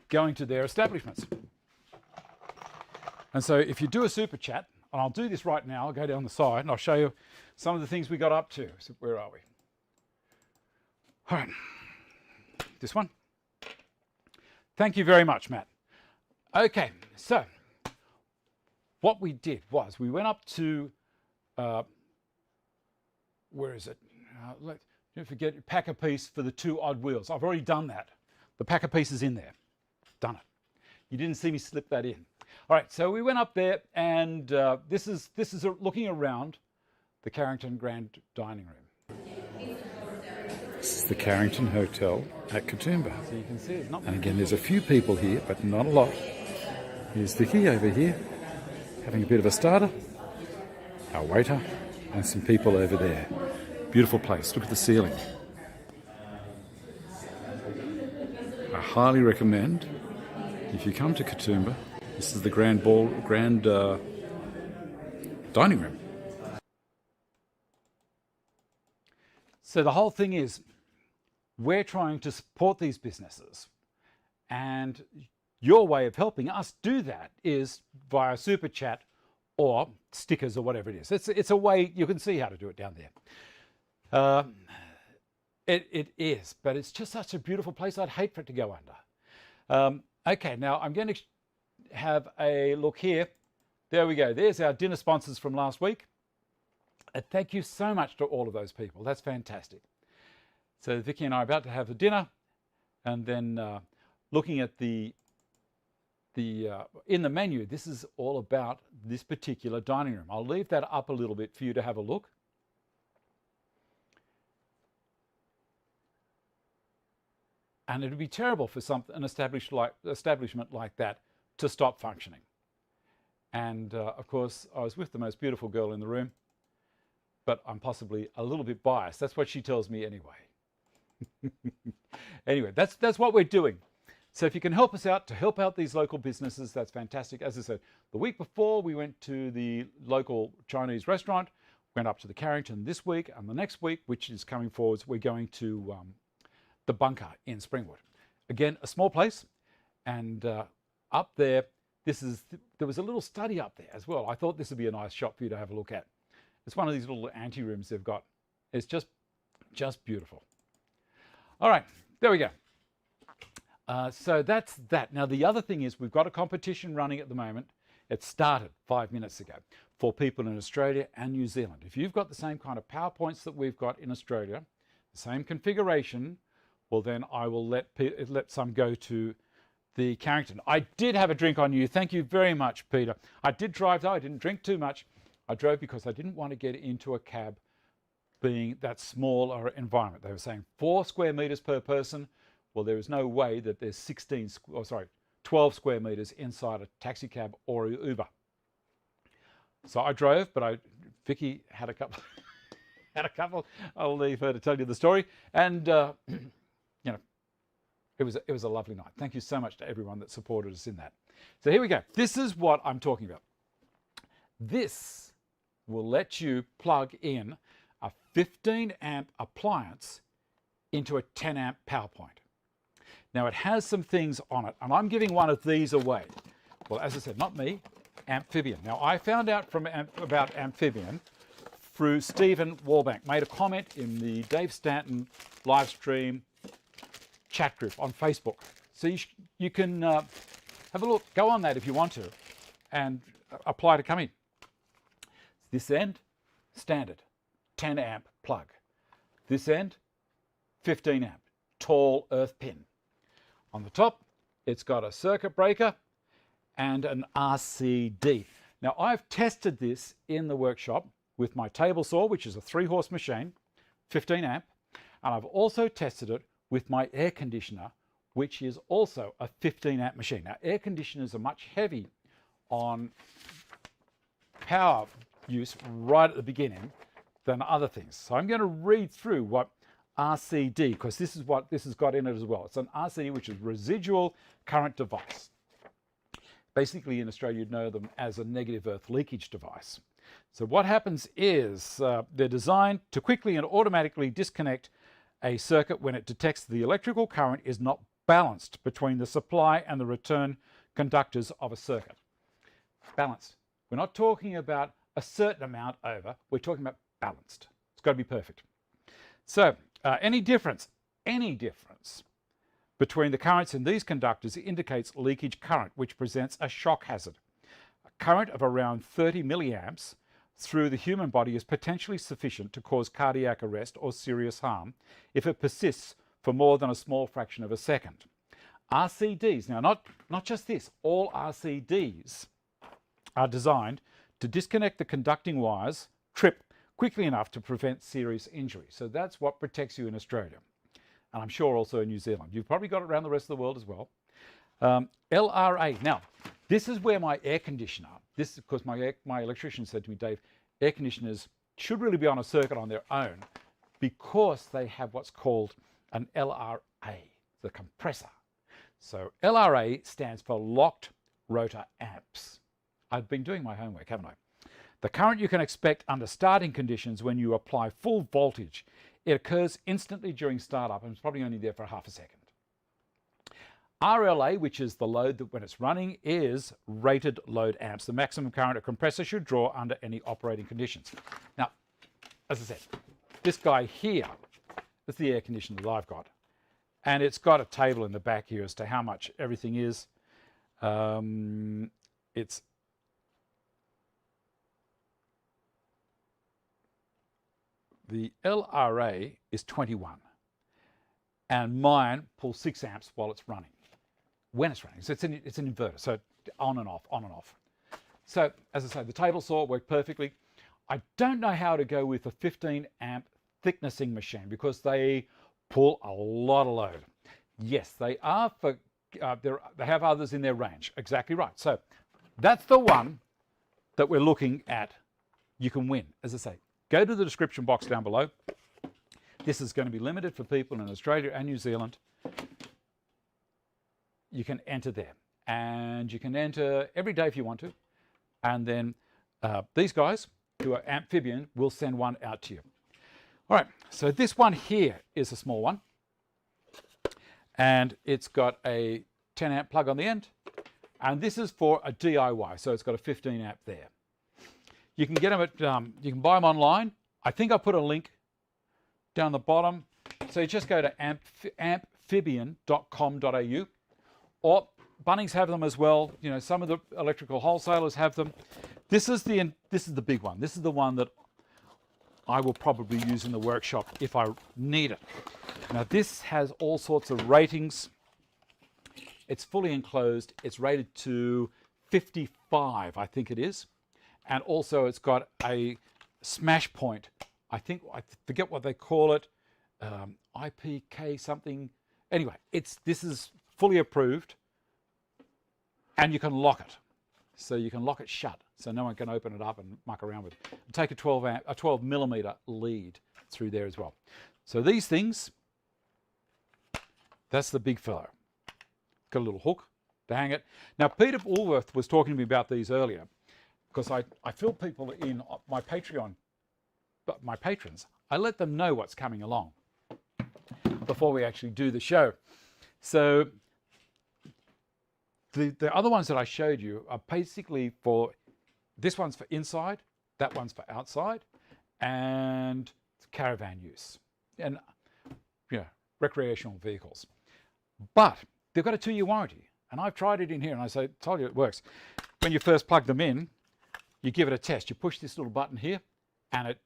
going to their establishments. And so if you do a super chat, and I'll do this right now, I'll go down the side and I'll show you some of the things we got up to. So where are we? All right, this one. Thank you very much, Matt. Okay, so what we did was we went up to, where is it? Don't forget, pack a piece for the 2 odd wheels. I've already done that. The pack a piece is in there. Done it. You didn't see me slip that in. All right, so we went up there, and this is looking around the Carrington Grand Dining Room. This is the Carrington Hotel at Katoomba. So you can see it's not. And again, there's a few people here, but not a lot. Here's Vicky over here, having a bit of a starter. Our waiter. and some people over there. Beautiful place. Look at the ceiling. I highly recommend, if you come to Katoomba, this is the grand dining room. So the whole thing is, we're trying to support these businesses, and your way of helping us do that is via super chat or stickers or whatever it is. It's a way you can see how to do it down there. It is, but it's just such a beautiful place. I'd hate for it to go under. Okay, now I'm going to have a look here. There we go. There's our dinner sponsors from last week. Thank you so much to all of those people. That's fantastic. So Vicky and I are about to have a dinner, and then looking at in the menu, this is all about this particular dining room. I'll leave that up a little bit for you to have a look. And it would be terrible for an establishment like that to stop functioning. And of course, I was with the most beautiful girl in the room, but I'm possibly a little bit biased. That's what she tells me anyway. Anyway, that's what we're doing. So if you can help us out to help out these local businesses, that's fantastic. As I said, the week before we went to the local Chinese restaurant, went up to the Carrington this week, and the next week, which is coming forwards, we're going to the Bunker in Springwood. Again, a small place, and up there, there was a little study up there as well. I thought this would be a nice shop for you to have a look at. It's one of these little ante rooms they've got. It's just beautiful. All right, there we go. So that's that. Now, the other thing is we've got a competition running at the moment. It started 5 minutes ago for people in Australia and New Zealand. If you've got the same kind of PowerPoints that we've got in Australia, the same configuration, well, then I will let some go to the Carrington. I did have a drink on you. Thank you very much, Peter. I did drive, though. I didn't drink too much. I drove because I didn't want to get into a cab being that smaller environment. They were saying 4 square meters per person. Well, there is no way that there's 12 square meters inside a taxi cab or Uber. So I drove, but Vicky had a couple. I'll leave her to tell you the story. And you know, it was a lovely night. Thank you so much to everyone that supported us in that. So here we go. This is what I'm talking about. This will let you plug in a 15 amp appliance into a 10 amp power point. Now it has some things on it, and I'm giving one of these away. Well, as I said, not me, Amphibian. Now I found out about Amphibian through Stephen Wallbank, made a comment in the Dave Stanton live stream chat group on Facebook. So you can have a look, go on that if you want to, and apply to come in. This end, standard, 10 amp plug. This end, 15 amp, tall earth pin. On the top, it's got a circuit breaker and an RCD. Now, I've tested this in the workshop with my table saw, which is a 3-horse machine, 15 amp, and I've also tested it with my air conditioner, which is also a 15 amp machine. Now, air conditioners are much heavy on power use right at the beginning than other things. So I'm going to read through what RCD, because this is what this has got in it as well. It's an RCD, which is residual current device. Basically, in Australia, you'd know them as a negative earth leakage device. So what happens is they're designed to quickly and automatically disconnect a circuit when it detects the electrical current is not balanced between the supply and the return conductors of a circuit. Balanced. We're not talking about a certain amount over, we're talking about balanced. It's got to be perfect. So any difference between the currents in these conductors indicates leakage current, which presents a shock hazard. A current of around 30 milliamps through the human body is potentially sufficient to cause cardiac arrest or serious harm if it persists for more than a small fraction of a second. RCDs, now not just this, all RCDs are designed to disconnect the conducting wires, trip quickly enough to prevent serious injury. So that's what protects you in Australia. And I'm sure also in New Zealand. You've probably got it around the rest of the world as well. LRA. Now, this is where my air conditioner, this because my electrician said to me, Dave, air conditioners should really be on a circuit on their own because they have what's called an LRA, the compressor. So LRA stands for locked rotor amps. I've been doing my homework, haven't I? The current you can expect under starting conditions when you apply full voltage. It occurs instantly during startup and it's probably only there for half a second. RLA, which is the load that when it's running, is rated load amps. The maximum current a compressor should draw under any operating conditions. Now, as I said, this guy here is the air conditioner that I've got. And it's got a table in the back here as to how much everything is. It's the LRA is 21, and mine pulls 6 amps while it's running. When it's running, so it's an inverter, so on and off, on and off. So as I say, the table saw worked perfectly. I don't know how to go with a 15 amp thicknessing machine because they pull a lot of load. Yes, they are for, they have others in their range. Exactly right. So that's the one that we're looking at. You can win. As I say, go to the description box down below. This is going to be limited for people in Australia and New Zealand. You can enter there. And you can enter every day if you want to. And then these guys who are amphibian will send one out to you. All right, so this one here is a small one. And it's got a 10 amp plug on the end. And this is for a DIY, so it's got a 15 amp there. You can get them at, you can buy them online. I think I put a link down the bottom. So you just go to amphibian.com.au, or Bunnings have them as well. You know, some of the electrical wholesalers have them. This is the big one. This is the one that I will probably use in the workshop if I need it. Now this has all sorts of ratings. It's fully enclosed. It's rated to 55, I think it is. And also it's got a smash point. I forget what they call it, IPK something. Anyway, this is fully approved and you can lock it. So you can lock it shut so no one can open it up and muck around with it. And take a 12 millimeter lead through there as well. So these things, that's the big fellow. Got a little hook to hang it. Now Peter Woolworth was talking to me about these earlier because I fill people in my Patreon, but my patrons, I let them know what's coming along before we actually do the show. So the other ones that I showed you are basically for, this one's for inside, that one's for outside, and caravan use, and recreational vehicles. But they've got a 2-year warranty, and I've tried it in here, and I told you it works. When you first plug them in, you give it a test. You push this little button here, and it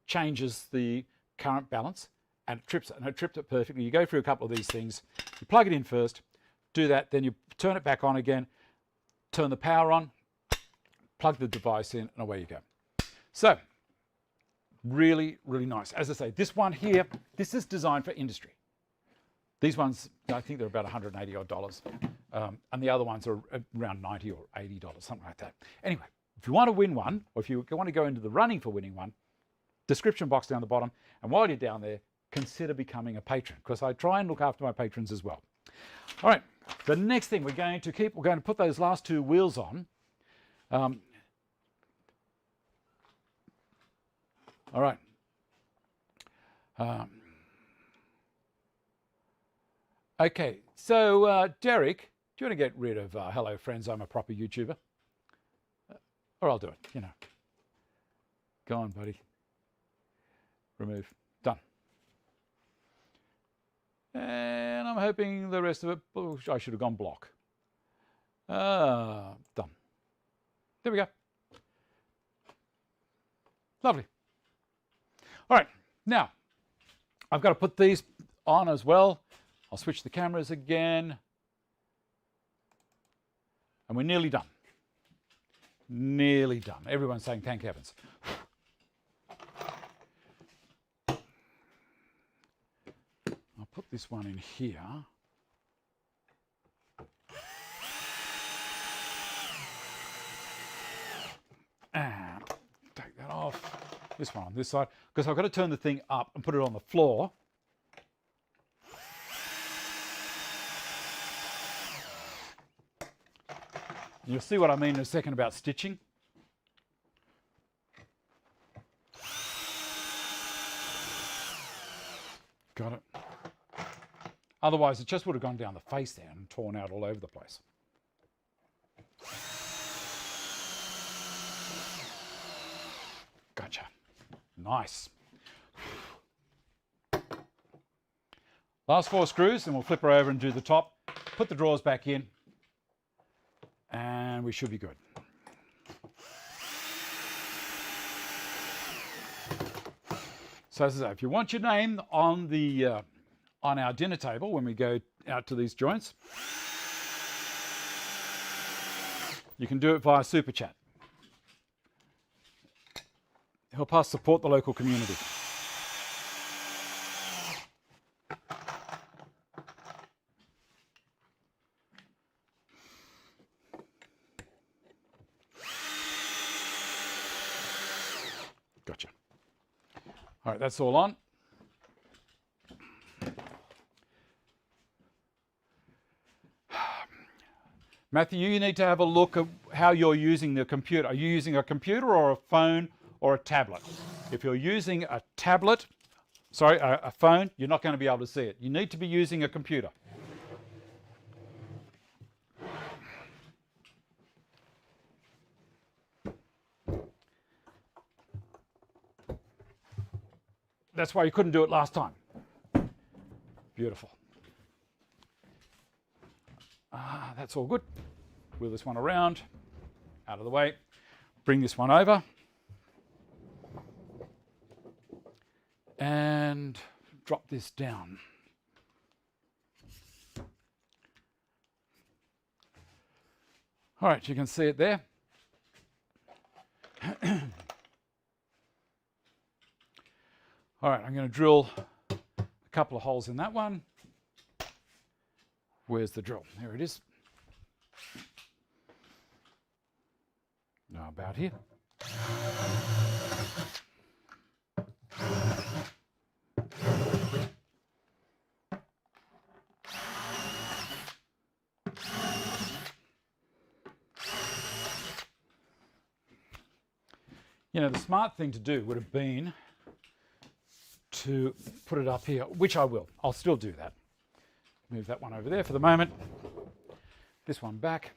changes the current balance, and it trips it, and it tripped it perfectly. You go through a couple of these things. You plug it in first, do that, then you turn it back on again, turn the power on, plug the device in, and away you go. So, really, really nice. As I say, this one here, this is designed for industry. These ones, I think they're about $180 odd, and the other ones are around $90 or $80, something like that. Anyway, if you want to win one, or if you want to go into the running for winning one, description box down the bottom, and while you're down there, consider becoming a patron, because I try and look after my patrons as well. All right, the next thing we're going to put those last 2 wheels on. All right. Okay, so Derek, do you want to get rid of hello friends, I'm a proper YouTuber? Or I'll do it, you know. Go on, buddy. Remove. Done. And I'm hoping the rest of it, oh, I should have gone block. Done. There we go. Lovely. All right, now I've got to put these on as well. I'll switch the cameras again. And we're nearly done. Nearly done. Everyone's saying thank heavens. I'll put this one in here. And take that off. this one on this side, because I've got to turn the thing up and put it on the floor. And you'll see what I mean in a second about stitching. Got it. Otherwise, it just would have gone down the face there and torn out all over the place. Gotcha. Nice. Last 4 screws, and we'll flip her over and do the top. Put the drawers back in, and we should be good. So as I say, if you want your name on the on our dinner table when we go out to these joints, you can do it via Super Chat. Help us support the local community. Gotcha. All right, that's all on. Matthew, you need to have a look at how you're using the computer. Are you using a computer or a phone or a tablet? If you're using a tablet, sorry, a phone, you're not going to be able to see it. You need to be using a computer. That's why you couldn't do it last time. Beautiful. That's all good. Wheel this one around, out of the way. Bring this one over. And drop this down. All right, you can see it there. All right, I'm going to drill a couple of holes in that one. Where's the drill? There it is. Now about here. You know, the smart thing to do would have been to put it up here, which I will. I'll still do that. Move that one over there for the moment. This one back.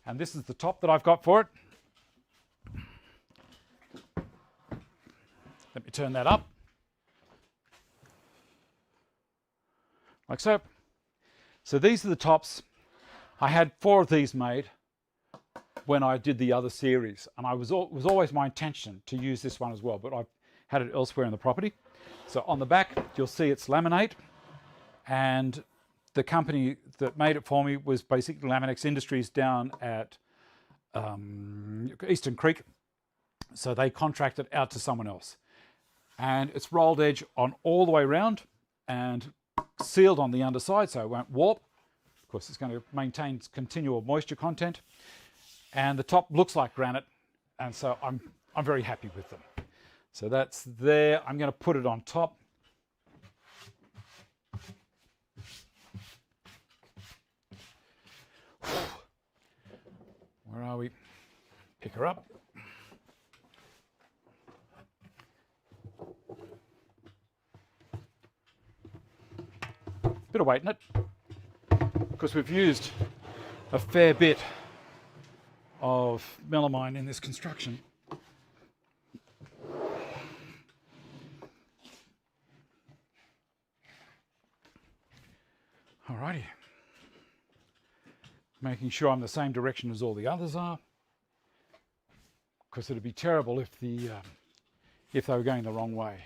And this is the top that I've got for it. Let me turn that up. Like so. So these are the tops. I had 4 of these made when I did the other series. And it was always my intention to use this one as well, but I've had it elsewhere in the property. So on the back, you'll see it's laminate. And the company that made it for me was basically Laminex Industries down at Eastern Creek. So they contracted out to someone else. And it's rolled edge on all the way around and sealed on the underside so it won't warp. Of course, it's going to maintain continual moisture content. And the top looks like granite. And so I'm very happy with them. So that's there. I'm going to put it on top. Where are we? Pick her up. Bit of weight in it, because we've used a fair bit of melamine in this construction. Alrighty. Making sure I'm the same direction as all the others are, because it'd be terrible if they were going the wrong way.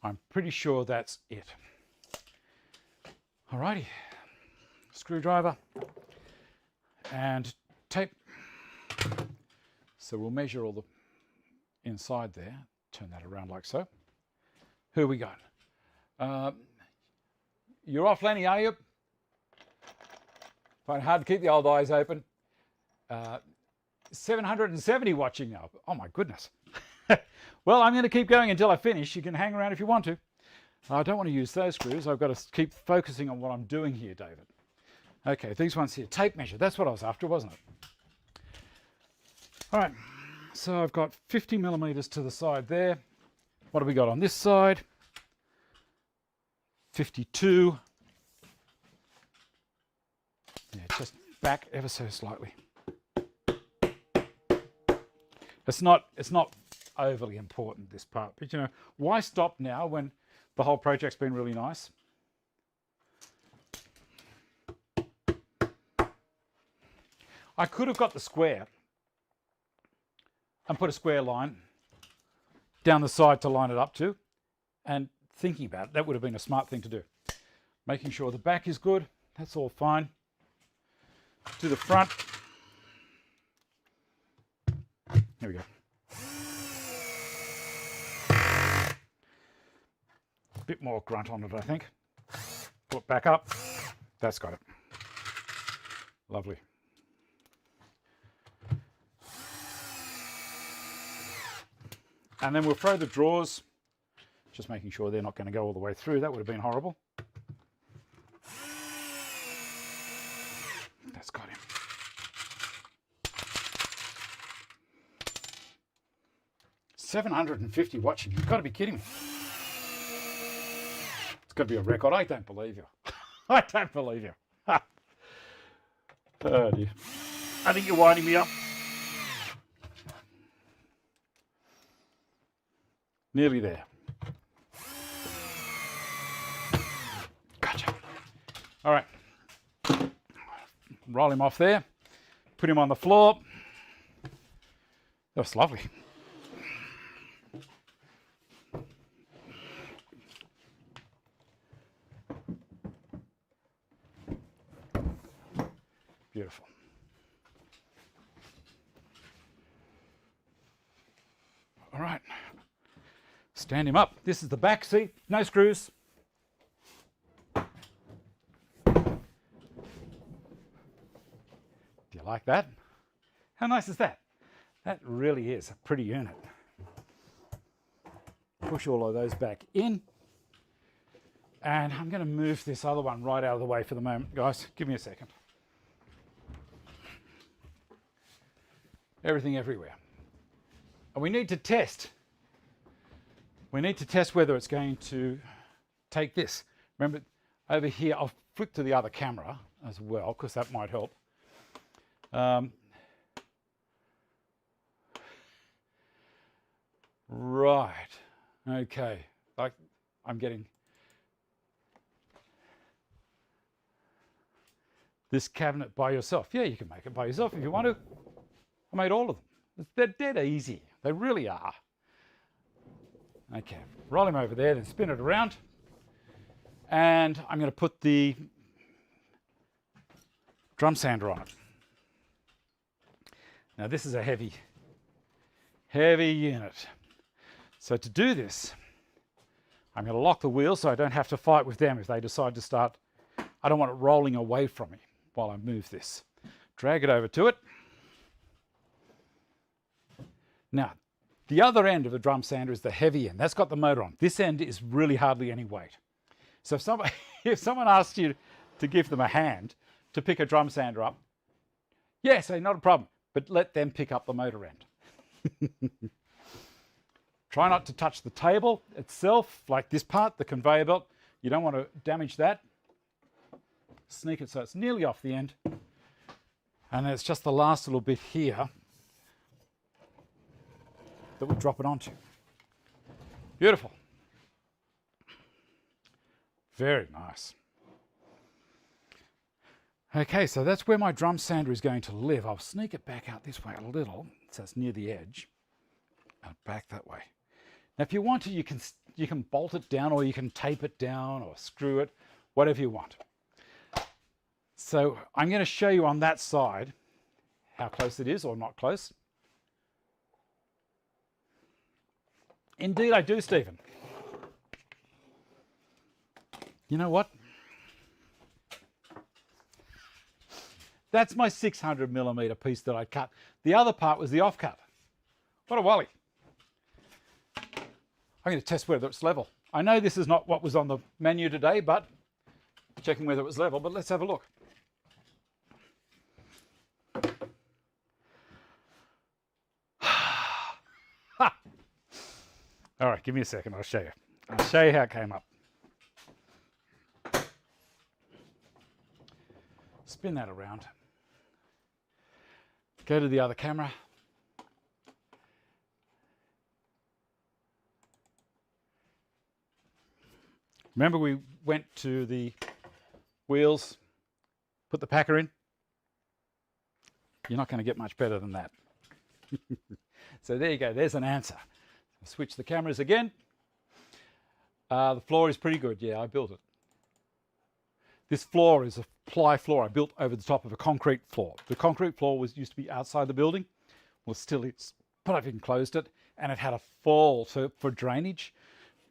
I'm pretty sure that's it. Alrighty, screwdriver and tape. So we'll measure all the inside there. Turn that around like so. Who we got? You're off, Lenny, are you? Find it hard to keep the old eyes open. 770 watching now. Oh my goodness. Well, I'm going to keep going until I finish. You can hang around if you want to. I don't want to use those screws. I've got to keep focusing on what I'm doing here, David. Okay, these ones here. Tape measure. That's what I was after, wasn't it? All right. So I've got 50 millimeters to the side there. What have we got on this side? 52. Yeah, just back ever so slightly. It's not overly important, this part, but you know, why stop now when the whole project's been really nice? I could have got the square and put a square line down the side to line it up to, and thinking about it, that would have been a smart thing to do. Making sure the back is good, that's all fine. To the front. Here we go. A bit more grunt on it, I think. Pull it back up. That's got it. Lovely. And then we'll throw the drawers, just making sure they're not going to go all the way through. That would have been horrible. That's got him. $750 watching. You've got to be kidding me. It's got to be a record. I don't believe you. I don't believe you. Oh dear. I think you're winding me up. Nearly there. Gotcha. All right. Roll him off there. Put him on the floor. That's lovely. Beautiful. All right. Stand him up. This is the back seat. No screws. Do you like that? How nice is that? That really is a pretty unit. Push all of those back in. And I'm going to move this other one right out of the way for the moment, guys. Give me a second. Everything everywhere. And we need to test. We need to test whether it's going to take this. Remember, over here, I'll flick to the other camera as well, because that might help. Right. Okay. Like, I'm getting this cabinet by yourself. Yeah, you can make it by yourself if you want to. I made all of them. They're dead easy. They really are. Okay, roll him over there, then spin it around. And I'm going to put the drum sander on it. Now this is a heavy unit. So to do this, I'm going to lock the wheel so I don't have to fight with them if they decide to start. I don't want it rolling away from me while I move this. Drag it over to it. Now, the other end of the drum sander is the heavy end. That's got the motor on. This end is really hardly any weight. So if someone asks you to give them a hand to pick a drum sander up, yeah, say not a problem, but let them pick up the motor end. Try not to touch the table itself, like this part, the conveyor belt. You don't want to damage that. Sneak it so it's nearly off the end. And it's just the last little bit here that we drop it onto. Beautiful. Very nice. Okay, so that's where my drum sander is going to live. I'll sneak it back out this way a little, so it's near the edge, and back that way. Now, if you want to, you can bolt it down, or you can tape it down, or screw it, whatever you want. So I'm going to show you on that side how close it is, or not close. Indeed I do, Stephen. You know what? That's my 600mm piece that I cut. The other part was the offcut. What a wally. I'm going to test whether it's level. I know this is not what was on the menu today, but checking whether it was level, but let's have a look. All right, give me a second, I'll show you. I'll show you how it came up. Spin that around. Go to the other camera. Remember we went to the wheels, put the packer in? You're not going to get much better than that. So there you go, there's an answer. Switch the cameras again. The floor is pretty good. Yeah, I built it. This floor is a ply floor I built over the top of a concrete floor. The concrete floor used to be outside the building. Well, still is, but I've enclosed it, and it had a fall for drainage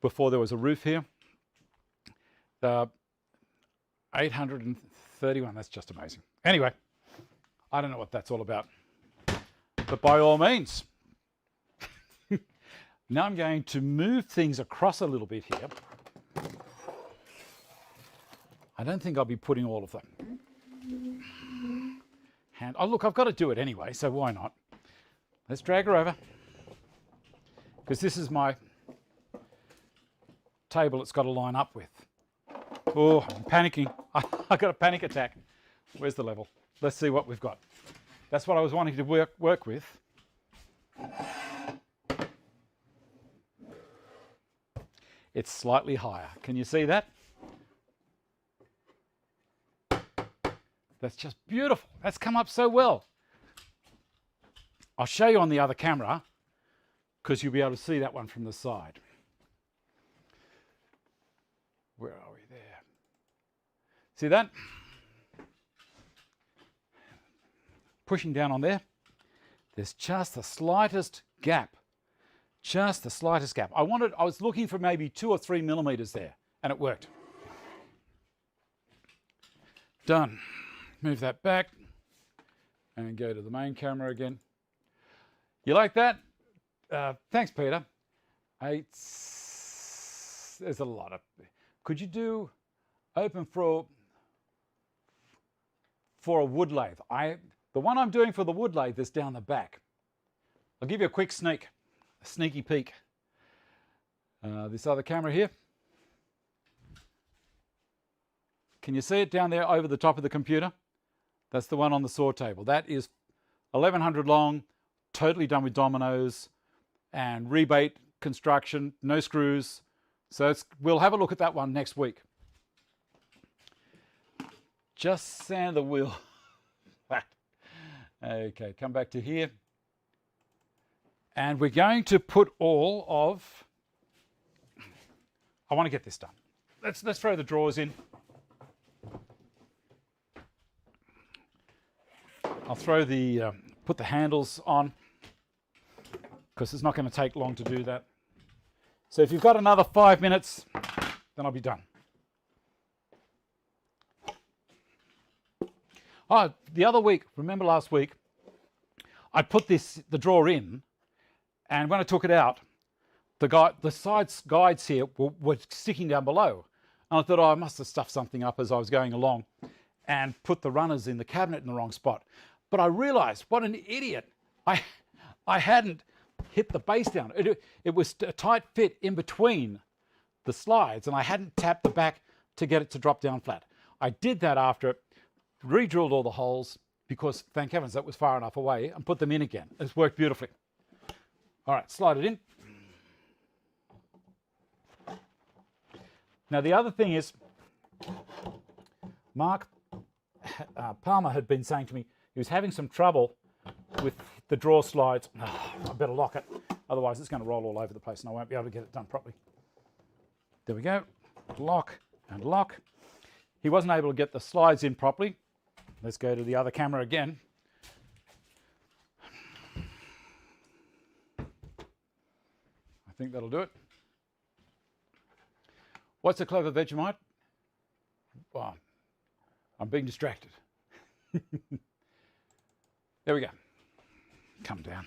before there was a roof here. 831, that's just amazing. Anyway, I don't know what that's all about, but by all means. Now I'm going to move things across a little bit here. I don't think I'll be putting all of them. Oh look, I've got to do it anyway, so why not? Let's drag her over. Because this is my table it's got to line up with. Oh, I'm panicking. I got a panic attack. Where's the level? Let's see what we've got. That's what I was wanting to work with. It's slightly higher. Can you see that? That's just beautiful. That's come up so well. I'll show you on the other camera because you'll be able to see that one from the side. Where are we there? See that? Pushing down on there. There's just the slightest gap. Just the slightest gap. I was looking for maybe 2 or 3 millimeters there, and it worked. Done. Move that back and go to the main camera again. You like that? Thanks, Peter. There's a lot of. Could you do open for a wood lathe? The one I'm doing for the wood lathe is down the back. I'll give you a quick sneaky peek. This other camera here. Can you see it down there over the top of the computer? That's the one on the saw table. That is 1100 long, totally done with dominoes and rebate construction, no screws. So we'll have a look at that one next week. Just sand the wheel. Okay, come back to here. And we're going to put all of, I want to get this done. Let's throw the drawers in. I'll throw put the handles on because it's not going to take long to do that. So if you've got another 5 minutes, then I'll be done. Oh, the other week, remember last week, I put the drawer in, and when I took it out, the side guides here were sticking down below. And I thought, I must have stuffed something up as I was going along and put the runners in the cabinet in the wrong spot. But I realized, what an idiot. I hadn't hit the base down. It was a tight fit in between the slides, and I hadn't tapped the back to get it to drop down flat. I did that after it, re-drilled all the holes, because thank heavens that was far enough away, and put them in again. It's worked beautifully. All right, slide it in. Now the other thing is, Mark Palmer had been saying to me he was having some trouble with the drawer slides. Oh, I better lock it, otherwise it's going to roll all over the place and I won't be able to get it done properly. There we go, lock and lock. He wasn't able to get the slides in properly. Let's go to the other camera again. I think that'll do it. What's a clever Vegemite? Well, I'm being distracted. There we go. Come down.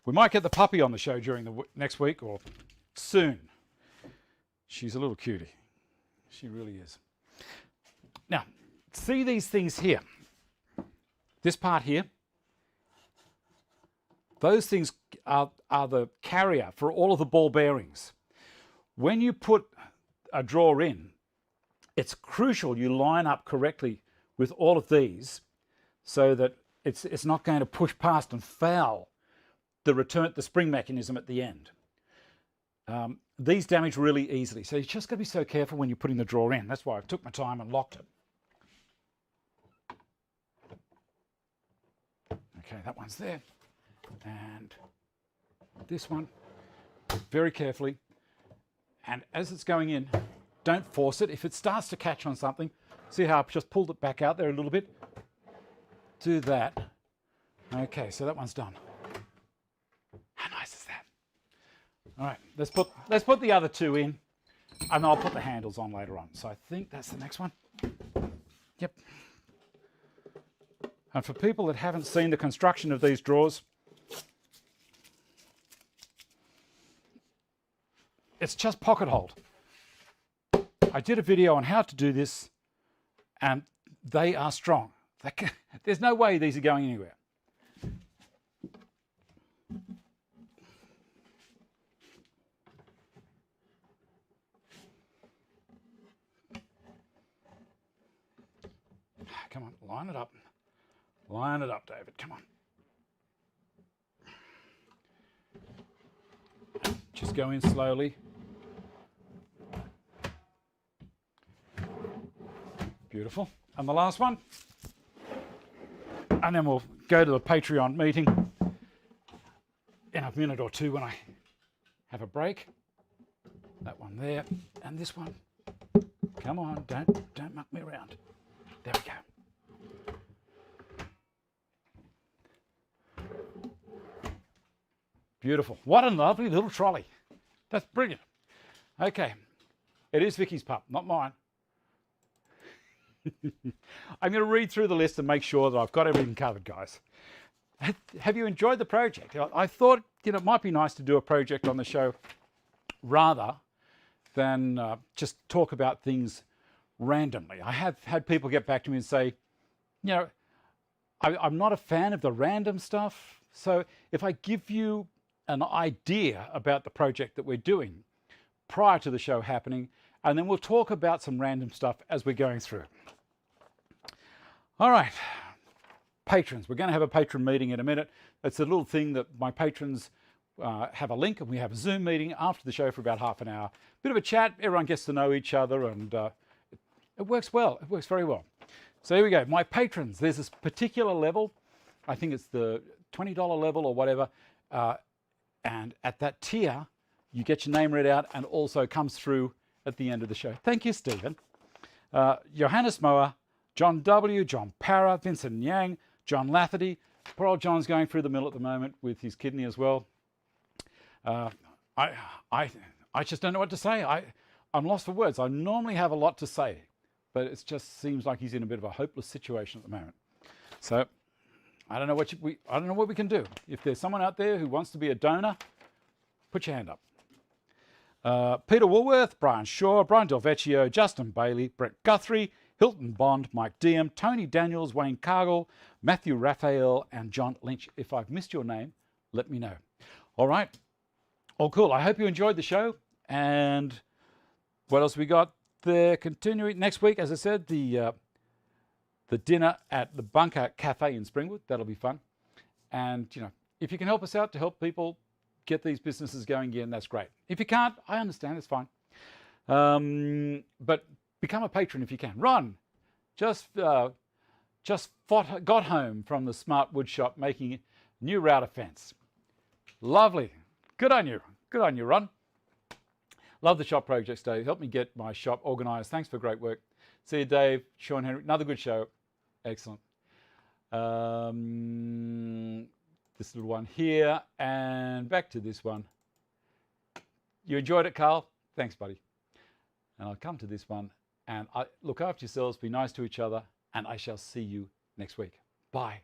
We might get the puppy on the show during the next week or soon. She's a little cutie. She really is. Now, see these things here. This part here. Those things are the carrier for all of the ball bearings. When you put a drawer in, it's crucial you line up correctly with all of these so that it's not going to push past and foul the spring mechanism at the end. These damage really easily, so you just got to be so careful when you're putting the drawer in. That's why I took my time and locked it. Okay, that one's there. And this one, very carefully. And as it's going in, don't force it. If it starts to catch on something, see how I've just pulled it back out there a little bit? Do that. Okay, so that one's done. How nice is that? All right, let's put the other two in, and I'll put the handles on later on. So I think that's the next one. Yep. And for people that haven't seen the construction of these drawers, it's just pocket hold. I did a video on how to do this, and they are strong. There's no way these are going anywhere. Come on, line it up. Line it up, David, come on. Just go in slowly. Beautiful. And the last one. And then we'll go to the Patreon meeting in a minute or two when I have a break. That one there, and this one. Come on, don't muck me around. There we go. Beautiful. What a lovely little trolley. That's brilliant. Okay. It is Vicky's pup, not mine. I'm going to read through the list and make sure that I've got everything covered, guys. Have you enjoyed the project? I thought it might be nice to do a project on the show rather than just talk about things randomly. I have had people get back to me and say, I'm not a fan of the random stuff. So if I give you an idea about the project that we're doing prior to the show happening, and then we'll talk about some random stuff as we're going through. All right, patrons. We're going to have a patron meeting in a minute. It's a little thing that my patrons have a link, and we have a Zoom meeting after the show for about half an hour. Bit of a chat, everyone gets to know each other, and it works well. It works very well. So here we go. My patrons, there's this particular level. I think it's the $20 level or whatever. And at that tier, you get your name read out and also comes through at the end of the show. Thank you, Stephen. Johannes Mohr, John W., John Parra, Vincent Ngian, John Lafferty. Poor old John's going through the mill at the moment with his kidney as well. I just don't know what to say. I'm lost for words. I normally have a lot to say, but it just seems like he's in a bit of a hopeless situation at the moment. So I don't know what we can do. If there's someone out there who wants to be a donor, put your hand up. Peter Woolworth, Brian Shaw, Brian Del Vecchio, Justin Bailey, Brett Guthrie, Hilton Bond, Mike Deam, Tony Daniels, Wayne Cargill, Matthew Raphael, and John Lynch. If I've missed your name, let me know. All right. All cool. I hope you enjoyed the show. And what else we got there? Continuing next week, as I said, the dinner at the Bunker Cafe in Springwood. That'll be fun. And, if you can help us out to help people get these businesses going again, that's great. If you can't, I understand, it's fine. But become a patron if you can. Ron just got home from the Smart Wood Shop making new router fence. Lovely. Good on you. Good on you, Ron. Love the shop projects, Dave. Help me get my shop organised. Thanks for great work. See you, Dave. Sean Henry. Another good show. Excellent. This little one here, and back to this one. You enjoyed it, Carl? Thanks, buddy. And I'll come to this one And look after yourselves, be nice to each other, and I shall see you next week. Bye.